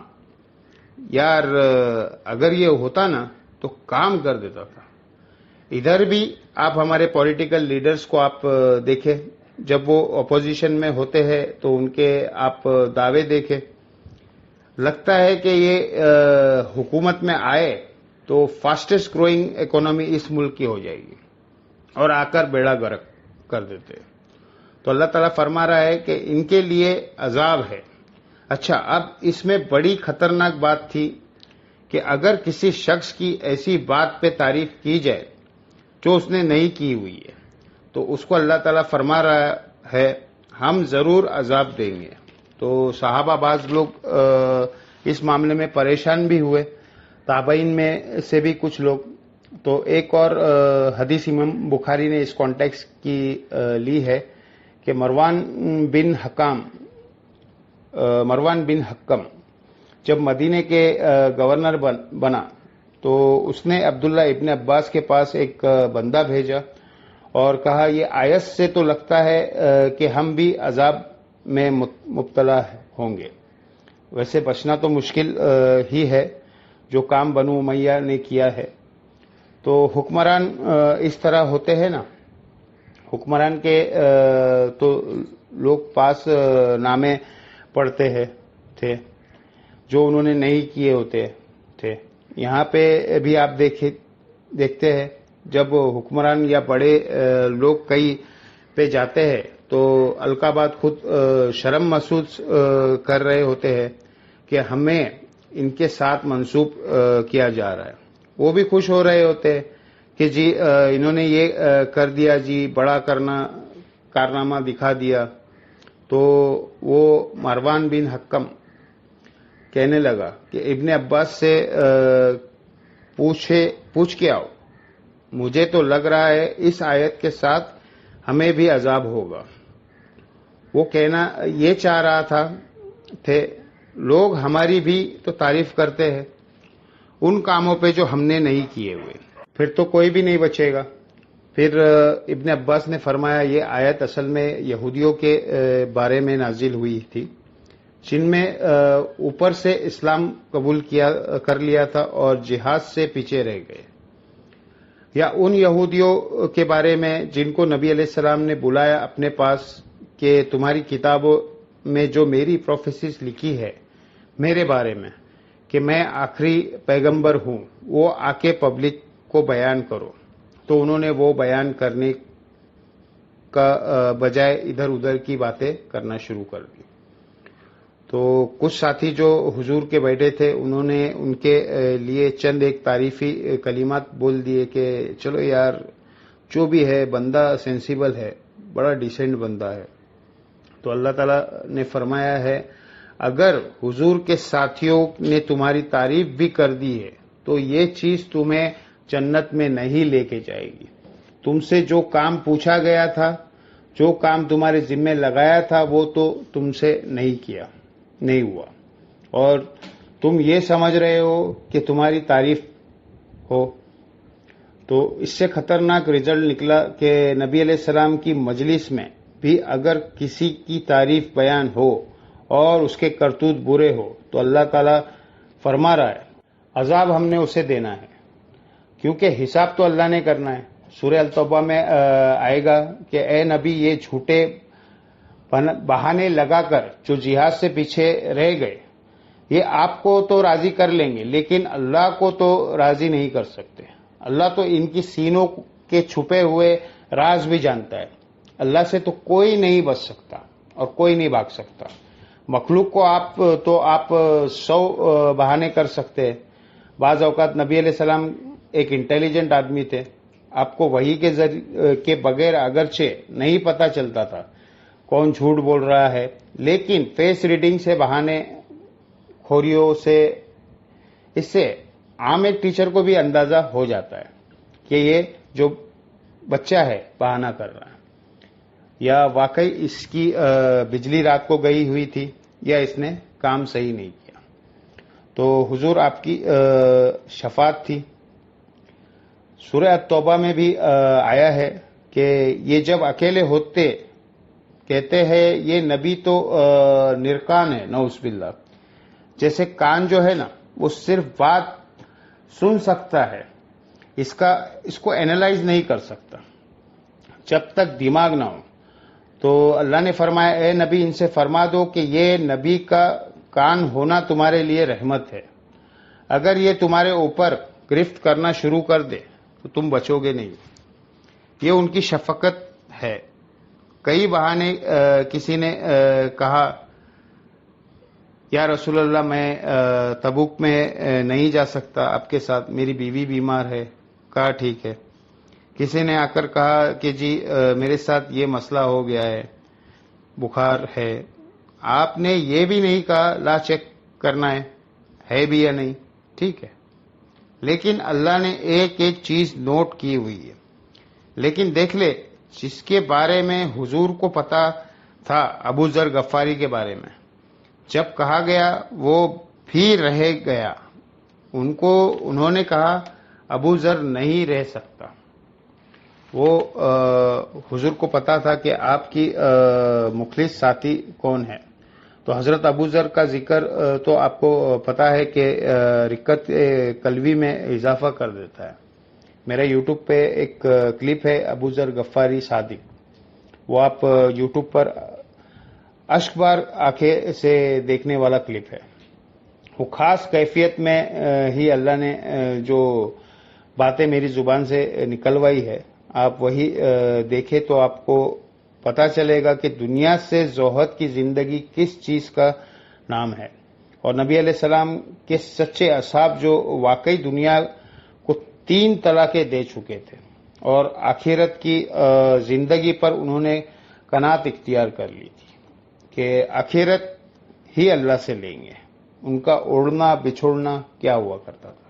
یار اگر یہ ہوتا نا تو کام کر دیتا تھا. ادھر بھی آپ ہمارے پولیٹیکل لیڈرز کو آپ دیکھیں جب وہ اپوزیشن میں ہوتے ہیں تو ان کے آپ دعوے دیکھیں. لگتا ہے کہ یہ حکومت میں آئے تو فاسٹسٹ گروئنگ اکانومی اس ملک کی ہو جائے گی اور آ کر بیڑا غرق کر دیتے. تو اللہ تعالیٰ فرما رہا ہے کہ ان کے لیے عذاب ہے. اچھا، اب اس میں بڑی خطرناک بات تھی کہ اگر کسی شخص کی ایسی بات پہ تعریف کی جائے جو اس نے نہیں کی ہوئی ہے تو اس کو اللہ تعالیٰ فرما رہا ہے ہم ضرور عذاب دیں گے. تو صحابہ بعض لوگ اس معاملے میں پریشان بھی ہوئے، تابعین میں سے بھی کچھ لوگ. تو ایک اور حدیث امام بخاری نے اس کانٹیکس کی لی ہے کہ مروان بن حکم جب مدینے کے گورنر بنا تو اس نے عبداللہ ابن عباس کے پاس ایک بندہ بھیجا اور کہا یہ آیت سے تو لگتا ہے کہ ہم بھی عذاب میں مبتلا ہوں گے. ویسے بچنا تو مشکل ہی ہے جو کام بنو امیہ نے کیا ہے. تو حکمران اس طرح ہوتے ہیں نا، حکمران کے تو لوگ پاس نامے پڑھتے تھے جو انہوں نے نہیں کیے ہوتے تھے. یہاں پہ بھی آپ دیکھتے ہیں جب حکمران یا بڑے لوگ کئی پہ جاتے ہیں تو القابات خود شرم محسوس کر رہے ہوتے ہیں کہ ہمیں ان کے ساتھ منسوب کیا جا رہا ہے. وہ بھی خوش ہو رہے ہوتے ہیں کہ جی انہوں نے یہ کر دیا، جی بڑا کارنامہ دکھا دیا. تو وہ مروان بن حکم کہنے لگا کہ ابن عباس سے پوچھ کے آؤ، مجھے تو لگ رہا ہے اس آیت کے ساتھ ہمیں بھی عذاب ہوگا. وہ کہنا یہ چاہ رہا تھے لوگ ہماری بھی تو تعریف کرتے ہیں ان کاموں پہ جو ہم نے نہیں کیے ہوئے، پھر تو کوئی بھی نہیں بچے گا. پھر ابن عباس نے فرمایا یہ آیت اصل میں یہودیوں کے بارے میں نازل ہوئی تھی جن میں اوپر سے اسلام قبول کر لیا تھا اور جہاد سے پیچھے رہ گئے، یا ان یہودیوں کے بارے میں جن کو نبی علیہ السلام نے بلایا اپنے پاس کہ تمہاری کتابوں میں جو میری پروفیسیز لکھی ہے میرے بارے میں کہ میں آخری پیغمبر ہوں وہ آ کے پبلک کو بیان کرو. تو انہوں نے وہ بیان کرنے کا بجائے ادھر ادھر کی باتیں کرنا شروع کر دی. تو کچھ ساتھی جو حضور کے بیٹھے تھے انہوں نے ان کے لیے چند ایک تعریفی کلمات بول دیے کہ چلو یار جو بھی ہے بندہ سینسیبل ہے، بڑا ڈیسنٹ بندہ ہے. تو اللہ تعالیٰ نے فرمایا ہے اگر حضور کے ساتھیوں نے تمہاری تعریف بھی کر دی ہے تو یہ چیز تمہیں جنت میں نہیں لے کے جائے گی. تم سے جو کام پوچھا گیا تھا، جو کام تمہارے ذمہ لگایا تھا وہ تو تم سے نہیں ہوا، اور تم یہ سمجھ رہے ہو کہ تمہاری تعریف ہو. تو اس سے خطرناک رزلٹ نکلا کہ نبی علیہ السلام کی مجلس میں بھی اگر کسی کی تعریف بیان ہو اور اس کے کرتوت برے ہو تو اللہ تعالیٰ فرما رہا ہے عذاب ہم نے اسے دینا ہے، کیونکہ حساب تو اللہ نے کرنا ہے. سورہ التوبہ میں آئے گا کہ اے نبی یہ جھوٹے بہانے لگا کر جو جہاد سے پیچھے رہ گئے یہ آپ کو تو راضی کر لیں گے لیکن اللہ کو تو راضی نہیں کر سکتے. اللہ تو ان کی سینوں کے چھپے ہوئے راز بھی جانتا ہے. اللہ سے تو کوئی نہیں بچ سکتا اور کوئی نہیں بھاگ سکتا. مخلوق کو آپ 100 بہانے کر سکتے ہیں. بعض اوقات نبی علیہ السلام ایک انٹیلیجنٹ آدمی تھے، آپ کو وحی کے بغیر اگرچہ نہیں پتا چلتا تھا کون جھوٹ بول رہا ہے، لیکن فیس ریڈنگ سے بہانے خوریوں سے اس سے عام ایک ٹیچر کو بھی اندازہ ہو جاتا ہے کہ یہ جو بچہ ہے بہانہ کر رہا ہے، یا واقعی اس کی بجلی رات کو گئی ہوئی تھی یا اس نے کام صحیح نہیں کیا. تو حضور آپ کی شفاعت تھی. سورہ التوبہ میں بھی آیا ہے کہ یہ جب اکیلے ہوتے کہتے ہیں یہ نبی تو نرکان ہے، نعوذ باللہ. جیسے کان جو ہے نا وہ صرف بات سن سکتا ہے، اس کو اینالائز نہیں کر سکتا. جب تک دماغ نہ ہو تو اللہ نے فرمایا اے نبی ان سے فرما دو کہ یہ نبی کا کان ہونا تمہارے لیے رحمت ہے، اگر یہ تمہارے اوپر گرفت کرنا شروع کر دے تو تم بچو گے نہیں، یہ ان کی شفقت ہے۔ کئی بہانے کسی نے کہا یا رسول اللہ میں تبوک میں نہیں جا سکتا آپ کے ساتھ، میری بیوی بیمار ہے۔ کہا ٹھیک ہے۔ کسی نے آ کر کہا کہ جی میرے ساتھ یہ مسئلہ ہو گیا ہے، بخار ہے۔ آپ نے یہ بھی نہیں کہا لا چیک کرنا ہے بھی یا نہیں، ٹھیک ہے، لیکن اللہ نے ایک ایک چیز نوٹ کی ہوئی ہے۔ لیکن دیکھ لے جس کے بارے میں حضور کو پتا تھا، ابو ذر غفاری کے بارے میں، جب کہا گیا وہ بھی رہ گیا، انہوں نے کہا ابو ذر نہیں رہ سکتا۔ وہ حضور کو پتا تھا کہ آپ کی مخلص ساتھی کون ہے، تو حضرت ابو ذر کا ذکر تو آپ کو پتا ہے کہ رقت قلبی میں اضافہ کر دیتا ہے۔ میرا یوٹیوب پہ ایک کلپ ہے ابو ذر غفاری صادق، وہ آپ یوٹیوب پر اشک بار آنکھیں سے دیکھنے والا کلپ ہے۔ وہ خاص کیفیت میں ہی اللہ نے جو باتیں میری زبان سے نکلوائی ہے، آپ وہی دیکھیں تو آپ کو پتا چلے گا کہ دنیا سے زہد کی زندگی کس چیز کا نام ہے، اور نبی علیہ السلام کے سچے اصحاب جو واقعی دنیا کو 3 طلاقیں دے چکے تھے اور آخرت کی زندگی پر انہوں نے قناعت اختیار کر لی تھی کہ آخرت ہی اللہ سے لیں گے، ان کا اڑنا بچھوڑنا کیا ہوا کرتا تھا۔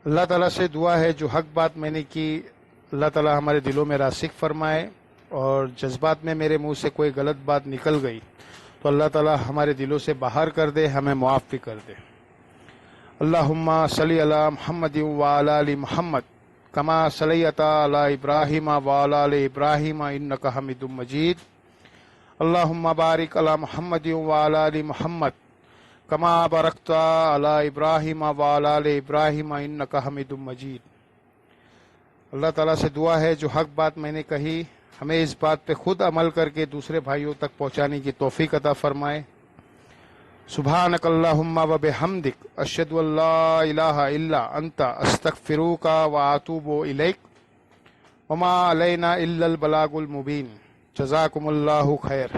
اللہ تعالیٰ سے دعا ہے جو حق بات میں نے کی اللہ تعالیٰ ہمارے دلوں میں راسخ فرمائے، اور جذبات میں میرے منہ سے کوئی غلط بات نکل گئی تو اللہ تعالیٰ ہمارے دلوں سے باہر کر دے، ہمیں معاف بھی کر دے۔ اللہم صلی علی محمد وعلی آل محمد کما صلیت علی ابراہیم وعلی آل ابراہیم انک حمید مجید۔ اللہم بارک علی محمد وعلی آل محمد کما بارکت علی ابراہیم وعلی آل ابراہیم انک حمید مجید۔ اللہ تعالیٰ سے دعا ہے جو حق بات میں نے کہی ہمیں اس بات پہ خود عمل کر کے دوسرے بھائیوں تک پہنچانے کی توفیق عطا فرمائے۔ سبحانک اللہم و بحمدک اشہد ان لا الہ الا انت استغفرک و اتوب الیک وما علینا الا البلاغ المبین۔ جزاکم اللہ خیر۔